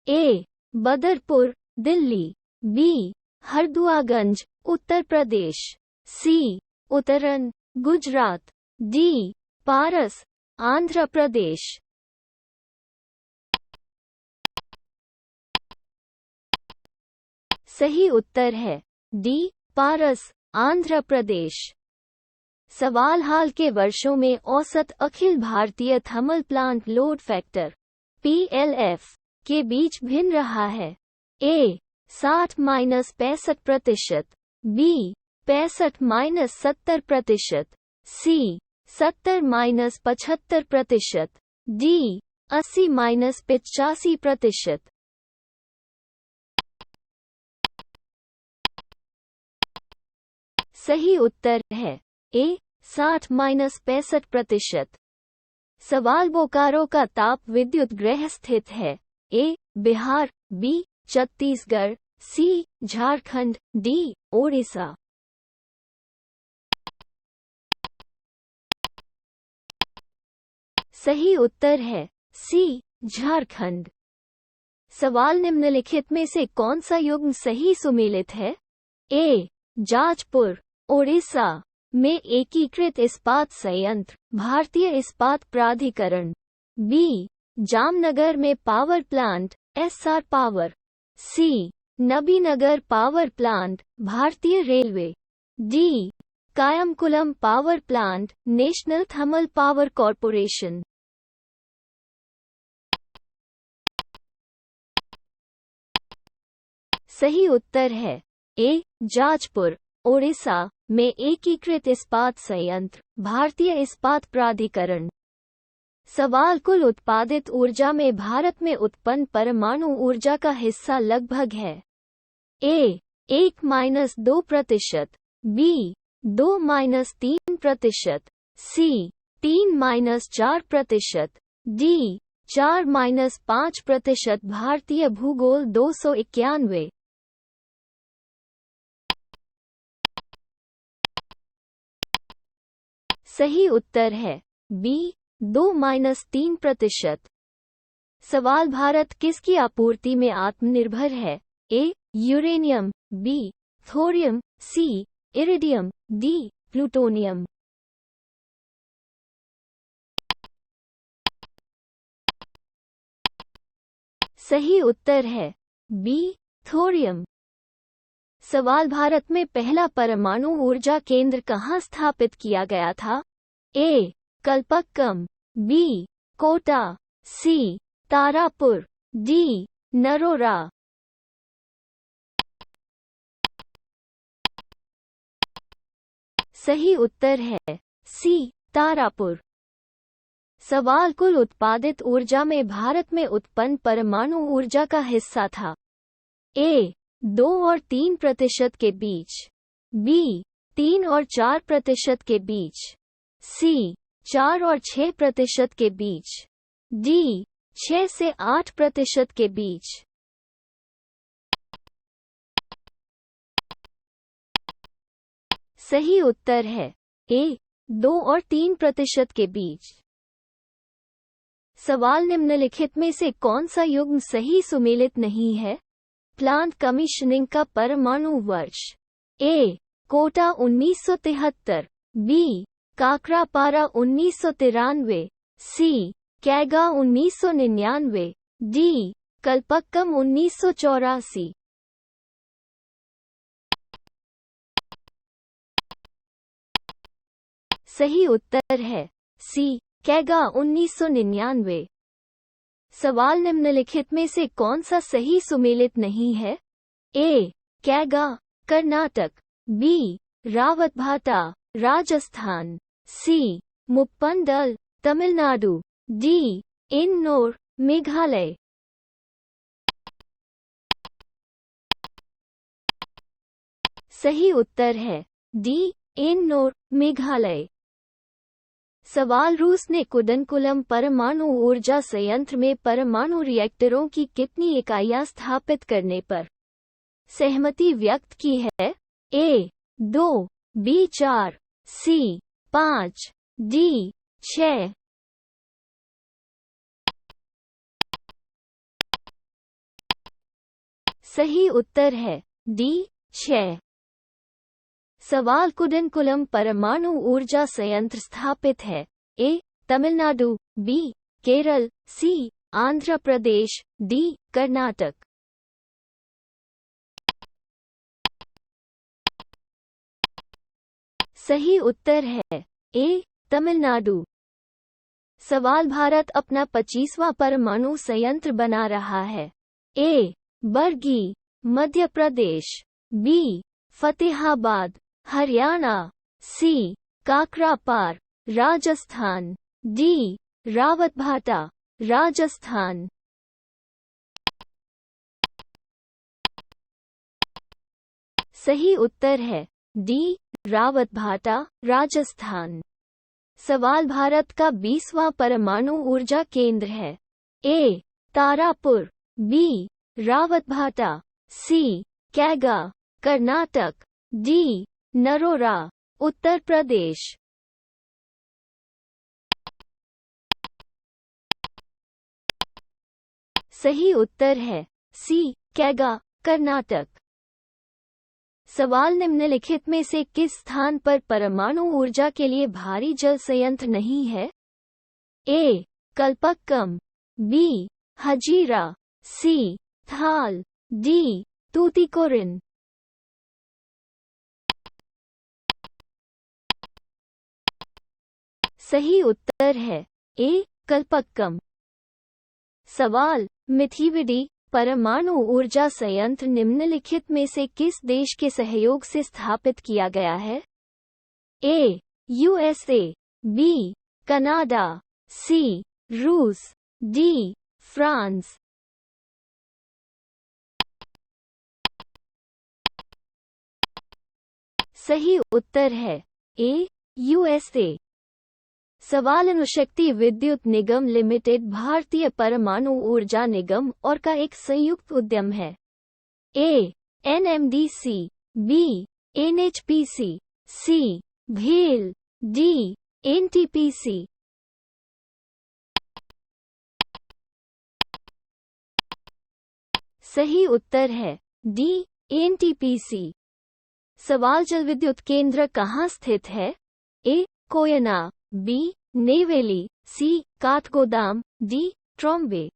ए बदरपुर, दिल्ली, बी हरदुआगंज, उत्तर प्रदेश, सी उतरन, गुजरात, डी पारस, आंध्र प्रदेश। सही उत्तर है डी पारस, आंध्र प्रदेश। सवाल हाल के वर्षों में औसत Akhil Bharatiya thermal plant load factor (PLF) के बीच भिन्न रहा है। ए 60-65%, बी 65-70%, सी 70-75%, डी 80-85%। सही उत्तर है ए 60-65%। सवाल बोकारो का ताप विद्युत गृह स्थित है। ए बिहार, बी छत्तीसगढ़, सी झारखंड, डी ओडिशा। सही उत्तर है सी झारखंड। सवाल निम्नलिखित में से कौन सा युग्म सही सुमेलित है? ए जाजपुर, ओडिशा में एकीकृत इस्पात संयंत्र भारतीय इस्पात प्राधिकरण, बी जामनगर में पावर प्लांट एसआर पावर, सी नबीनगर पावर प्लांट भारतीय railway, D Kayamkulam power plant national thermal power corporation. सही उत्तर है ए जाजपुर, ओडिशा में एकीकृत इस्पात संयंत्र भारतीय इस्पात प्राधिकरण। सवाल कुल उत्पादित ऊर्जा में भारत में उत्पन्न परमाणु ऊर्जा का हिस्सा लगभग है। ए 1-2%, बी 2-3%, सी 3-4%, डी 4-5%। भारतीय भूगोल 291। सही उत्तर है बी 2-3%। सवाल भारत किसकी आपूर्ति में आत्मनिर्भर है? ए यूरेनियम, बी थोरियम, सी इरिडियम, डी प्लूटोनियम। सही उत्तर है बी थोरियम। सवाल, भारत में पहला परमाणु ऊर्जा केंद्र कहाँ स्थापित किया गया था? ए. कल्पक्कम, बी. कोटा, सी. तारापुर, डी. नरोरा। सही उत्तर है सी. तारापुर। सवाल, कुल उत्पादित ऊर्जा में भारत में उत्पन्न परमाणु ऊर्जा का हिस्सा था? ए. 2 और 3% के बीच, बी. 3 और 4% के बीच, सी. 4 और 6% के बीच, डी. 6 से 8% के बीच। सही उत्तर है ए. 2 और 3% के बीच। सवाल, निम्नलिखित में से कौन सा युग्म सही सुमेलित नहीं है? प्लांट कमीशनिंग का परमाणु वर्ष? ए. कोटा 1973, बी. काकरापारा 1993, सी. कैगा 1999, डी. कल्पक्कम 1984। सही उत्तर है सी. कैगा 1999। सवाल, निम्नलिखित में से कौन सा सही सुमेलित नहीं है? ए. कैगा, कर्नाटक, बी. रावतभाटा, राजस्थान, सी. मुप्पंडल, तमिलनाडु, डी. इन्नोर, मेघालय। सही उत्तर है डी. इन्नोर, मेघालय। सवाल, रूस ने कुडनकुलम परमाणु ऊर्जा संयंत्र में परमाणु रिएक्टरों की कितनी इकाइयां स्थापित करने पर सहमति व्यक्त की है? ए. 2, बी. 4, सी. 5, डी. 6। सही उत्तर है डी. 6। सवाल, कुडनकुलम परमाणु ऊर्जा संयंत्र स्थापित है? ए. तमिलनाडु, बी. केरल, सी. आंध्र प्रदेश, डी. कर्नाटक। सही उत्तर है ए. तमिलनाडु। सवाल, भारत अपना 25वां परमाणु संयंत्र बना रहा है? ए. बरगी, मध्य प्रदेश, बी. फतेहाबाद, हरियाणा, सी. काकरापार, राजस्थान, डी. रावतभाटा, राजस्थान। सही उत्तर है डी. रावतभाटा, राजस्थान। सवाल, भारत का 20वां परमाणु ऊर्जा केंद्र है? ए. तारापुर, बी. रावतभाटा, सी. कैगा, कर्नाटक, डी. नरोरा, उत्तर प्रदेश। सही उत्तर है सी. कैगा, कर्नाटक। सवाल, निम्नलिखित में से किस स्थान पर परमाणु ऊर्जा के लिए भारी जल संयंत्र नहीं है? ए. कल्पक्कम, बी. हजीरा, सी. थाल, डी. तूतीकोरिन। सही उत्तर है ए. कल्पक्कम। सवाल, मिथिविडी परमाणु ऊर्जा संयंत्र निम्नलिखित में से किस देश के सहयोग से स्थापित किया गया है? A. USA, B. Canada, C. रूस, डी. फ्रांस। सही उत्तर है ए. यूएसए। सवाल, अणुशक्ति विद्युत निगम लिमिटेड भारतीय परमाणु ऊर्जा निगम और का एक संयुक्त उद्यम है? A. NMDC, B. NHPC, C. भेल, डी. एनटीपीसी। सही उत्तर है डी. एनटीपीसी। सवाल, जल विद्युत केंद्र कहाँ स्थित है? ए. कोयना, बी. नेवेली, सी. काठगोदाम, डी. ट्रॉम्बे।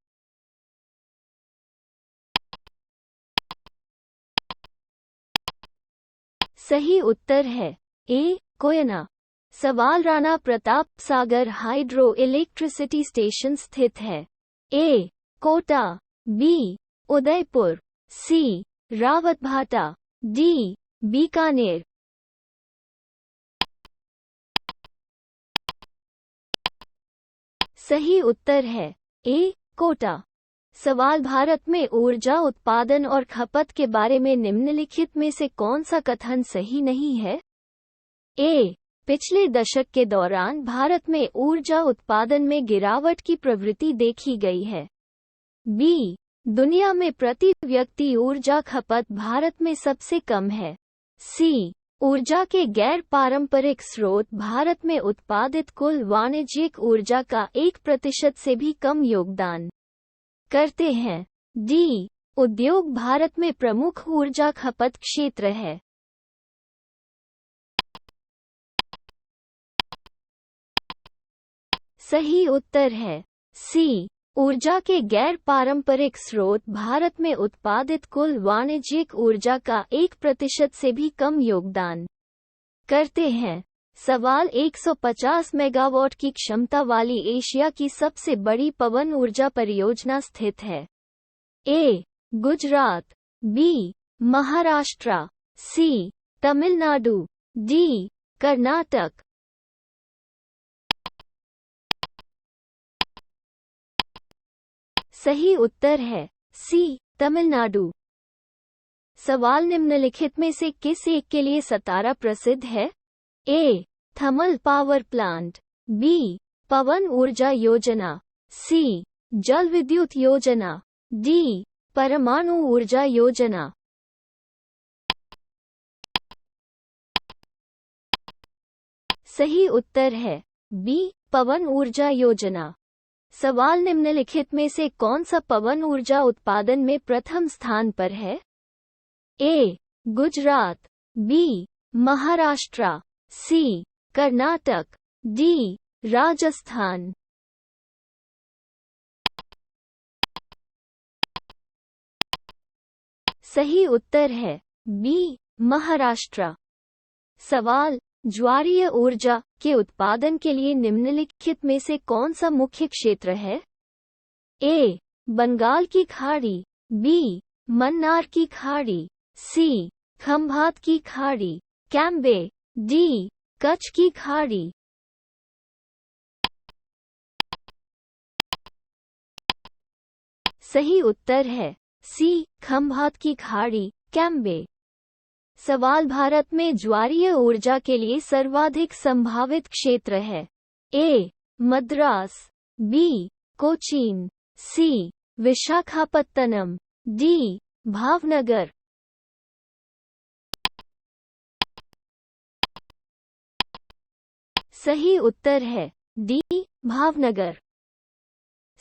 सही उत्तर है ए कोयना। सवाल Rana Pratap Sagar hydro electricity station स्थित है। ए कोटा, बी उदयपुर, सी रावतभाटा, डी बीकानेर। सही उत्तर है ए कोटा। सवाल भारत में ऊर्जा उत्पादन और खपत के बारे में निम्नलिखित में से कौन सा कथन सही नहीं है? ए पिछले दशक के दौरान भारत में ऊर्जा उत्पादन में गिरावट की प्रवृत्ति देखी गई है। बी दुनिया में प्रति व्यक्ति ऊर्जा खपत भारत में सबसे कम है। सी ऊर्जा के गैर पारंपरिक स्रोत भारत में उत्पादित कुल वाणिज्यिक ऊर्जा का 1% से भी कम योगदान करते हैं। डी उद्योग भारत में प्रमुख ऊर्जा खपत क्षेत्र है। सही उत्तर है सी ऊर्जा के गैर पारंपरिक स्रोत भारत में उत्पादित कुल वाणिज्यिक ऊर्जा का 1% से भी कम योगदान करते हैं। सवाल 150 मेगावाट की क्षमता वाली एशिया की सबसे बड़ी पवन ऊर्जा परियोजना स्थित है। ए गुजरात, बी महाराष्ट्र, सी तमिलनाडु, डी कर्नाटक। सही उत्तर है सी तमिलनाडु। सवाल निम्नलिखित में से किस एक के लिए सतारा प्रसिद्ध है? A thermal power plant, B पवन ऊर्जा योजना, सी जल विद्युत योजना, डी परमाणु ऊर्जा योजना। सही उत्तर है बी पवन ऊर्जा योजना। सवाल निम्नलिखित में से कौन सा पवन ऊर्जा उत्पादन में प्रथम स्थान पर है? ए गुजरात, बी महाराष्ट्र, सी कर्नाटक, डी राजस्थान। सही उत्तर है बी महाराष्ट्र। सवाल ज्वारीय ऊर्जा के उत्पादन के लिए निम्नलिखित में से कौन सा मुख्य क्षेत्र है? ए बंगाल की खाड़ी, बी मन्नार की खाड़ी, सी खंभात की खाड़ी, कैम्बे, डी कच्छ की खाड़ी। सही उत्तर है सी खंभात की खाड़ी, कैम्बे। सवाल भारत में ज्वारीय ऊर्जा के लिए सर्वाधिक संभावित क्षेत्र है। ए मद्रास, बी कोचीन, सी विशाखापत्तनम, डी भावनगर। सही उत्तर है डी भावनगर।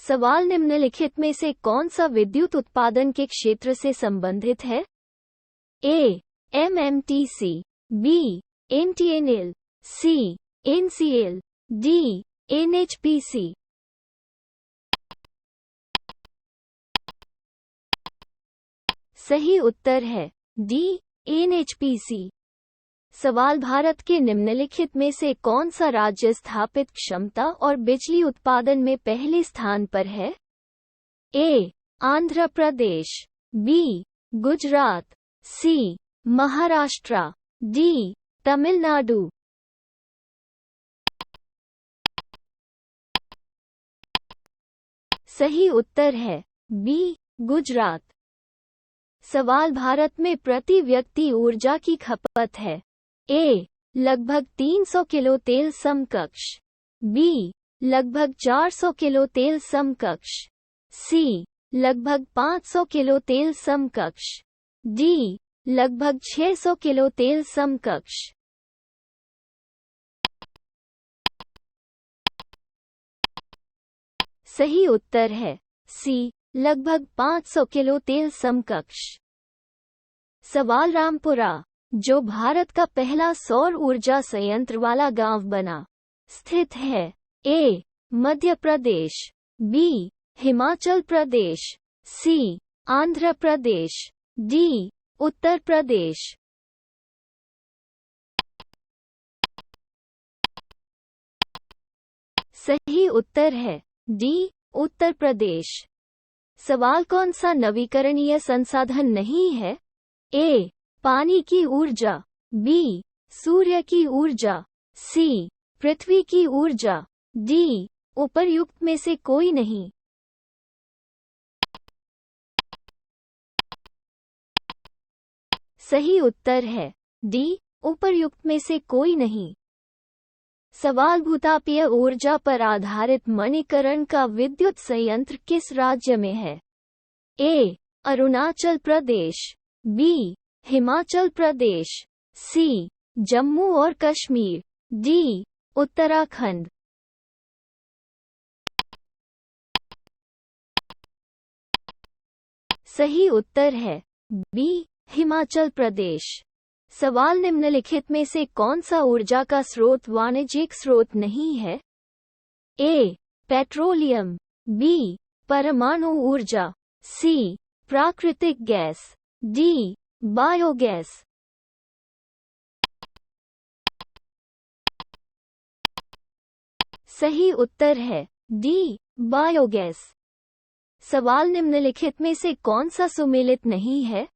सवाल निम्नलिखित में से कौन सा विद्युत उत्पादन के क्षेत्र से संबंधित है? ए एमएमटीसी, बी एनटीएनएल, सी एनसीएल, डी एनएचपीसी। सही उत्तर है डी एनएचपीसी। सवाल भारत के निम्नलिखित में से कौन सा राज्य स्थापित क्षमता और बिजली उत्पादन में पहले स्थान पर है? ए आंध्र प्रदेश, बी गुजरात, सी महाराष्ट्र, डी तमिलनाडु। सही उत्तर है बी गुजरात। सवाल भारत में प्रति व्यक्ति ऊर्जा की खपत है। ए लगभग 300 किलो तेल समकक्ष, बी लगभग 400 किलो तेल समकक्ष, सी लगभग 500 किलो तेल समकक्ष, डी लगभग 600 किलो तेल समकक्ष। सही उत्तर है सी लगभग 500 किलो तेल समकक्ष। सवाल रामपुरा, जो भारत का पहला सौर ऊर्जा संयंत्र वाला गांव बना, स्थित है। ए मध्य प्रदेश, बी हिमाचल प्रदेश, सी आंध्र प्रदेश, डी उत्तर प्रदेश। सही उत्तर है डी, उत्तर प्रदेश। सवाल कौन सा नवीकरणीय संसाधन नहीं है? ए, पानी की ऊर्जा, बी, सूर्य की ऊर्जा, सी, पृथ्वी की ऊर्जा, डी, उपर्युक्त में से कोई नहीं। सही उत्तर है डी, उपर्युक्त में से कोई नहीं। सवाल भूतापीय ऊर्जा पर आधारित मणिकरण का विद्युत संयंत्र किस राज्य में है? ए, अरुणाचल प्रदेश, बी, हिमाचल प्रदेश, सी, जम्मू और कश्मीर, डी, उत्तराखंड। सही उत्तर है बी, हिमाचल प्रदेश। सवाल निम्नलिखित में से कौन सा ऊर्जा का स्रोत वाणिज्यिक स्रोत नहीं है? ए, पेट्रोलियम, बी, परमाणु ऊर्जा, सी, प्राकृतिक गैस, डी, बायोगैस। सही उत्तर है डी, बायोगैस। सवाल निम्नलिखित में से कौन सा सुमेलित नहीं है?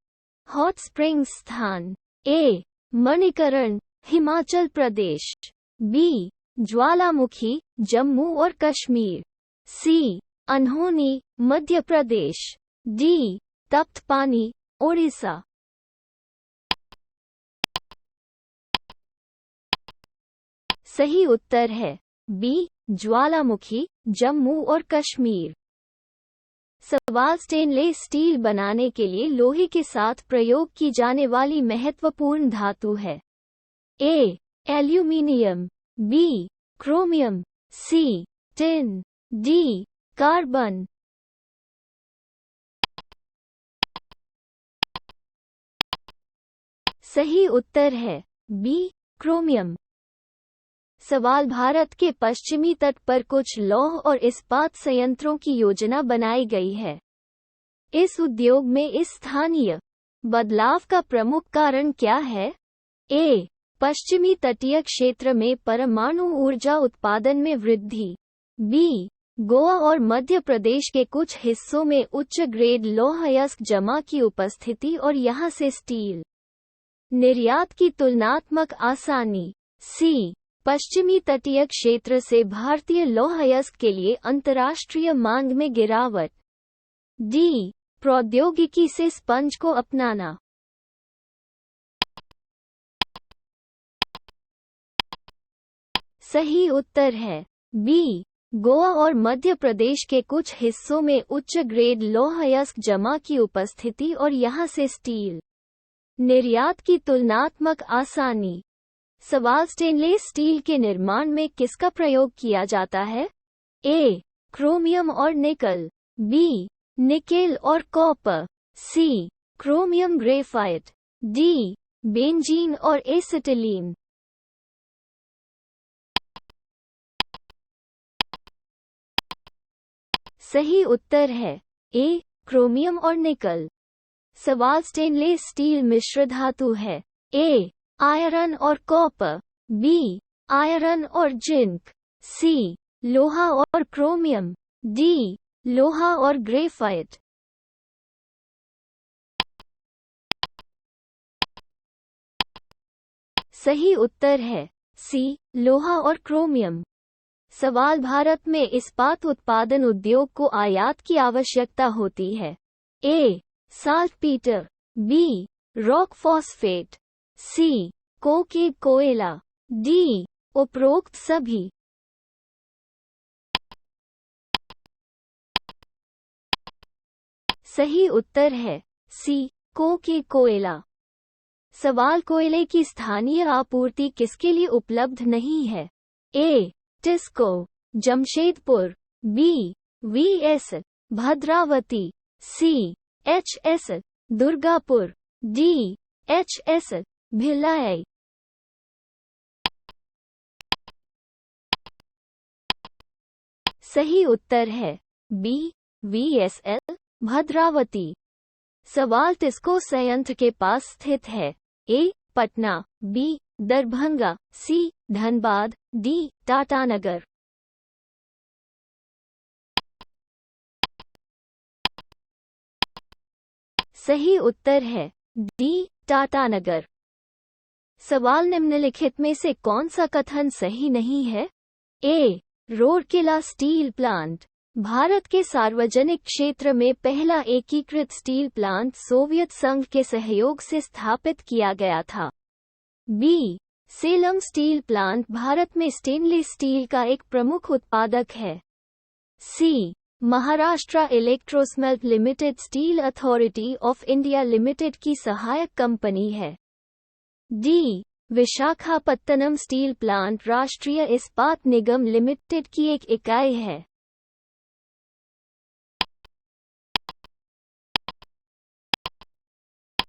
हॉट स्प्रिंग स्थान। ए, मणिकरण, हिमाचल प्रदेश, बी, ज्वालामुखी, जम्मू और कश्मीर, सी, अनहोनी, मध्य प्रदेश, डी, तप्त पानी, ओडिशा। सही उत्तर है बी, ज्वालामुखी, जम्मू और कश्मीर। सवाल स्टेनलेस स्टील बनाने के लिए लोहे के साथ प्रयोग की जाने वाली महत्वपूर्ण धातु है? ए, एल्यूमीनियम, बी, क्रोमियम, सी, टिन, डी, कार्बन। सही उत्तर है बी, क्रोमियम। सवाल भारत के पश्चिमी तट पर कुछ लौह और इस्पात संयंत्रों की योजना बनाई गई है। इस उद्योग में इस स्थानीय बदलाव का प्रमुख कारण क्या है? ए, पश्चिमी तटीय क्षेत्र में परमाणु ऊर्जा उत्पादन में वृद्धि, बी, गोवा और मध्य प्रदेश के कुछ हिस्सों में उच्च ग्रेड लौह अयस्क जमा की उपस्थिति और यहां से स्टील निर्यात की तुलनात्मक आसानी, सी, पश्चिमी तटीय क्षेत्र से भारतीय लौह अयस्क के लिए अंतर्राष्ट्रीय मांग में गिरावट, डी, प्रौद्योगिकी से स्पंज को अपनाना। सही उत्तर है बी, गोवा और मध्य प्रदेश के कुछ हिस्सों में उच्च ग्रेड लौह अयस्क जमा की उपस्थिति और यहां से स्टील निर्यात की तुलनात्मक आसानी। सवाल स्टेनलेस स्टील के निर्माण में किसका प्रयोग किया जाता है? ए, क्रोमियम और निकल, बी, निकेल और कॉपर, सी, क्रोमियम ग्रेफाइट, डी, बेंजीन और एसिटिलीन। सही उत्तर है ए, क्रोमियम और निकल। सवाल स्टेनलेस स्टील मिश्र धातु है? ए, आयरन और कॉपर, बी, आयरन और जिंक, सी, लोहा और क्रोमियम, डी, लोहा और ग्रेफाइट। सही उत्तर है सी, लोहा और क्रोमियम। सवाल भारत में इस्पात उत्पादन उद्योग को आयात की आवश्यकता होती है? ए, साल्टपीटर, बी, रॉक फॉस्फेट, सी, कोकेन कोयला, डी, उपरोक्त सभी। सही उत्तर है सी, कोकेन कोयला। सवाल कोयले की स्थानीय आपूर्ति किसके लिए उपलब्ध नहीं है? A, TISCO, Jamshedpur, B, VS, Bhadravati, C, HS, Durgapur, D, HS, Bhilai. सही उत्तर है बी, वीएसएल, भद्रावती। सवाल टिस्को संयंत्र के पास स्थित है? ए, पटना, बी, दरभंगा, सी, धनबाद, डी, टाटानगर। सही उत्तर है डी, टाटानगर। सवाल निम्नलिखित में से कौन सा कथन सही नहीं है? ए. रूरकेला स्टील प्लांट भारत के सार्वजनिक क्षेत्र में पहला एकीकृत स्टील प्लांट सोवियत संघ के सहयोग से स्थापित किया गया था। B. Salem steel plant Bharat में स्टेनलेस स्टील का एक प्रमुख उत्पादक है। C. Maharashtra electrosmelt limited steel authority of India limited की सहायक कंपनी है। डी. विशाखापत्तनम स्टील प्लांट राष्ट्रीय इस्पात निगम लिमिटेड की एक इकाई है।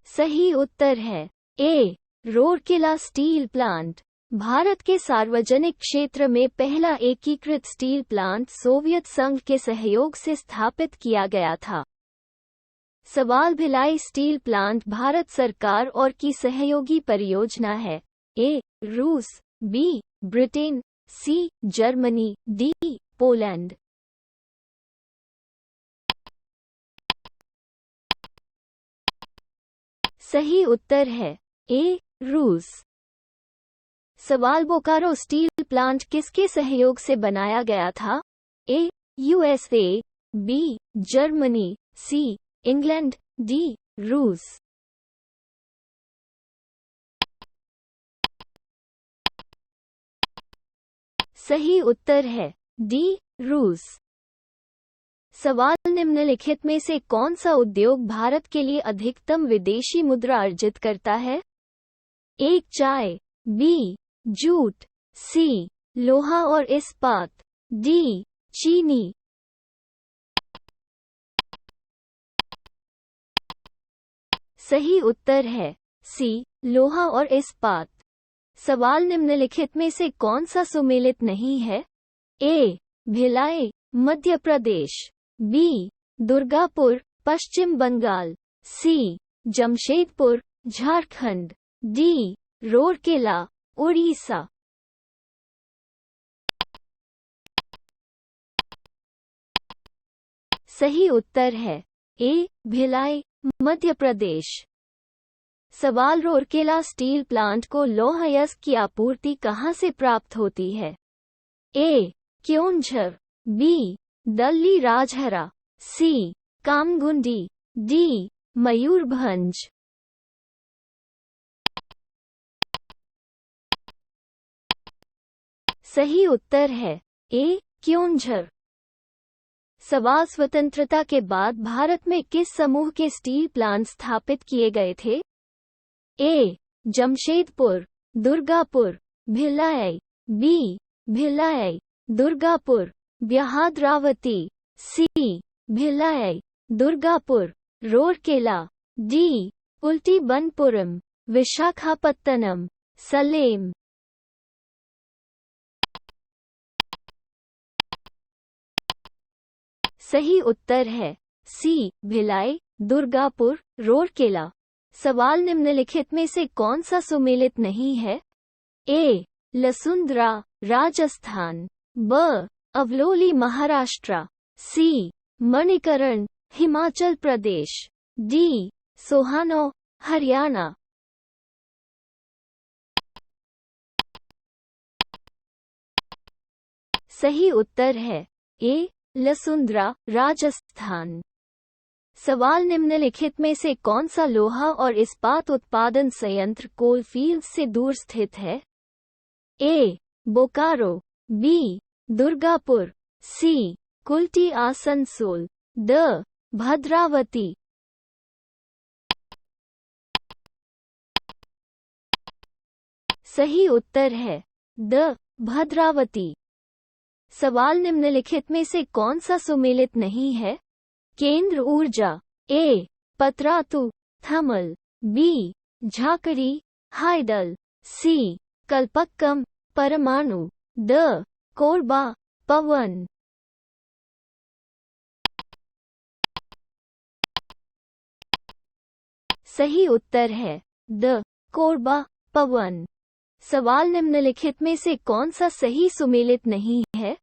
सही उत्तर है ए. रूरकेला स्टील प्लांट भारत के सार्वजनिक क्षेत्र में पहला एकीकृत स्टील प्लांट सोवियत संघ के सहयोग से स्थापित किया गया था। सवाल भिलाई स्टील प्लांट भारत सरकार और की सहयोगी परियोजना है। ए. रूस, B. Britain, C. Germany, D. Poland. सही उत्तर है ए. रूस। सवाल बोकारो स्टील प्लांट किसके सहयोग से बनाया गया था? A. USA, B. Germany, C. England, D. रूस। सही उत्तर है डी. रूस। सवाल निम्नलिखित में से कौन सा उद्योग भारत के लिए अधिकतम विदेशी मुद्रा अर्जित करता है? ए. चाय, बी. जूट, सी. लोहा और इस्पात, डी. चीनी। सही उत्तर है सी. लोहा और इस्पात। सवाल निम्नलिखित में से कौन सा सुमेलित नहीं है? ए. भिलाई, मध्य प्रदेश, बी. दुर्गापुर, पश्चिम बंगाल, सी. जमशेदपुर, झारखंड, डी. रूरकेला, उड़ीसा। सही उत्तर है ए. भिलाई, मध्य प्रदेश। सवाल रूरकेला स्टील प्लांट को लौह अयस्क की आपूर्ति कहां से प्राप्त होती है? ए. क्योंझर, बी. दल्ली राजहरा, सी. कामगुंडी, डी. मयूरभंज। सही उत्तर है ए. क्योंझर। सवाल स्वतंत्रता के बाद भारत में किस समूह के स्टील प्लांट स्थापित किए गए थे? ए. जमशेदपुर, दुर्गापुर, भिलाई, बी. भिलाई, दुर्गापुर, ब्याहद्रावती, सी. भिलाई, दुर्गापुर, रूरकेला, डी. उल्टीबनपुरम, विशाखापत्तनम, सलेम। सही उत्तर है सी. भिलाई, दुर्गापुर, रूरकेला। सवाल निम्नलिखित में से कौन सा सुमेलित नहीं है? ए. लसुंद्रा, राजस्थान, ब. अवलोली, महाराष्ट्र, सी. मणिकरण, हिमाचल प्रदेश, डी. सोहानो, हरियाणा। सही उत्तर है ए. लसुंद्रा, राजस्थान। सवाल निम्नलिखित में से कौन सा लोहा और इस्पात उत्पादन संयंत्र कोल फील्ड से दूर स्थित है? A. Bokaro, B. Durgapur, C. Kulti Asansol, D. Bhadravati. सही उत्तर है द. भद्रावती। सवाल निम्नलिखित में से कौन सा सुमेलित नहीं है? केंद्र ऊर्जा, A. Patratu, thermal, B. Jhakri, hydel, C. Kalpakkam, परमाणु, द. कोरबा, पवन। सही उत्तर है द. कोरबा, पवन। सवाल निम्नलिखित में से कौन सा सही सुमेलित नहीं है?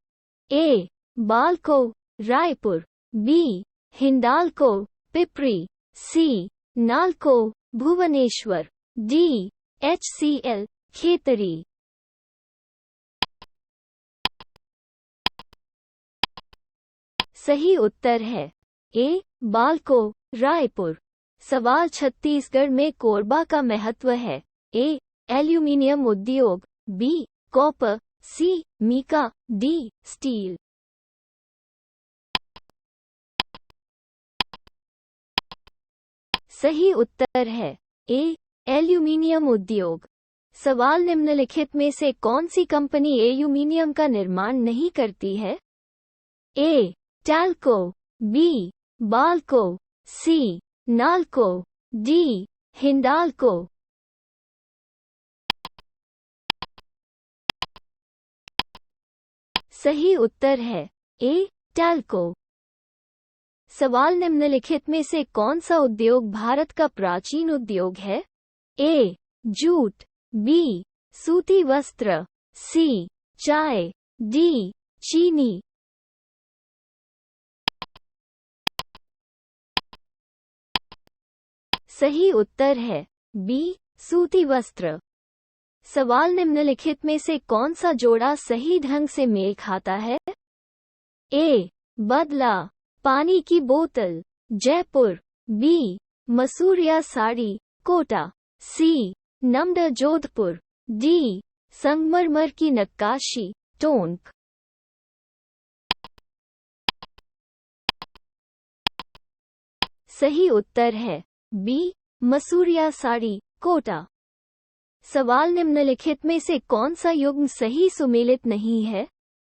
A. BALCO, Raipur, B. Hindalco, Pipri, C. NALCO, Bhubaneswar. D, HCL, Khetri. सही उत्तर है ए, बाल्को, रायपुर। सवाल छत्तीसगढ़ में कोरबा का महत्व है। ए, एल्यूमीनियम उद्योग, बी, कॉपर, सी, मीका, डी, स्टील। सही उत्तर है ए, एल्यूमीनियम उद्योग। सवाल निम्नलिखित में से कौन सी कंपनी एल्यूमीनियम का निर्माण नहीं करती है? ए, टैल्को, बी, बाल्को, सी, नाल्को, डी, हिंडाल्को। सही उत्तर है ए, टैल्को। सवाल निम्नलिखित में से कौन सा उद्योग भारत का प्राचीन उद्योग है? ए, जूट, बी, सूती वस्त्र, सी, चाय, डी, चीनी। सही उत्तर है बी, सूती वस्त्र। सवाल निम्नलिखित में से कौन सा जोड़ा सही ढंग से मेल खाता है? ए, बदला, पानी की बोतल, जयपुर। बी, मसूरिया साड़ी, कोटा। सी, नमदा जोधपुर। डी, संगमरमर की नक्काशी, टोंक। सही उत्तर है बी, मसूरिया साड़ी, कोटा। सवाल निम्नलिखित में से कौन सा युग्म सही सुमेलित नहीं है?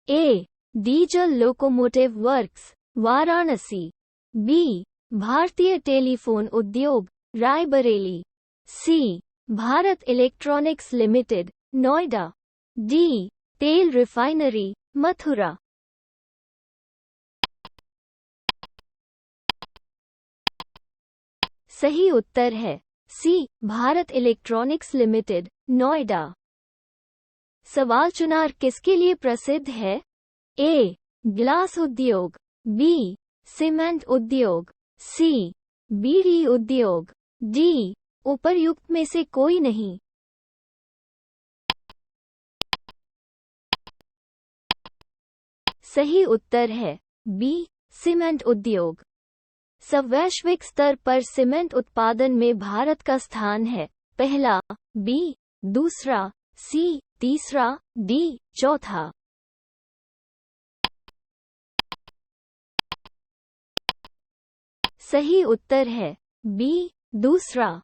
A, diesel locomotive works, Varanasi. B, भारतीय टेलीफोन उद्योग, Raebareli. C, Bharat electronics limited, Noida. D, तेल रिफाइनरी, मथुरा। सही उत्तर है C, Bharat electronics limited, Noida. सवाल चुनार किसके लिए प्रसिद्ध है? ए, ग्लास उद्योग। बी, सीमेंट उद्योग। सी, बीड़ी उद्योग। डी, उपर्युक्त में से कोई नहीं। सही उत्तर है बी, सीमेंट उद्योग। वैश्विक स्तर पर सीमेंट उत्पादन में भारत का स्थान है पहला, बी, दूसरा, सी, तीसरा, डी, चौथा। सही उत्तर है बी, दूसरा।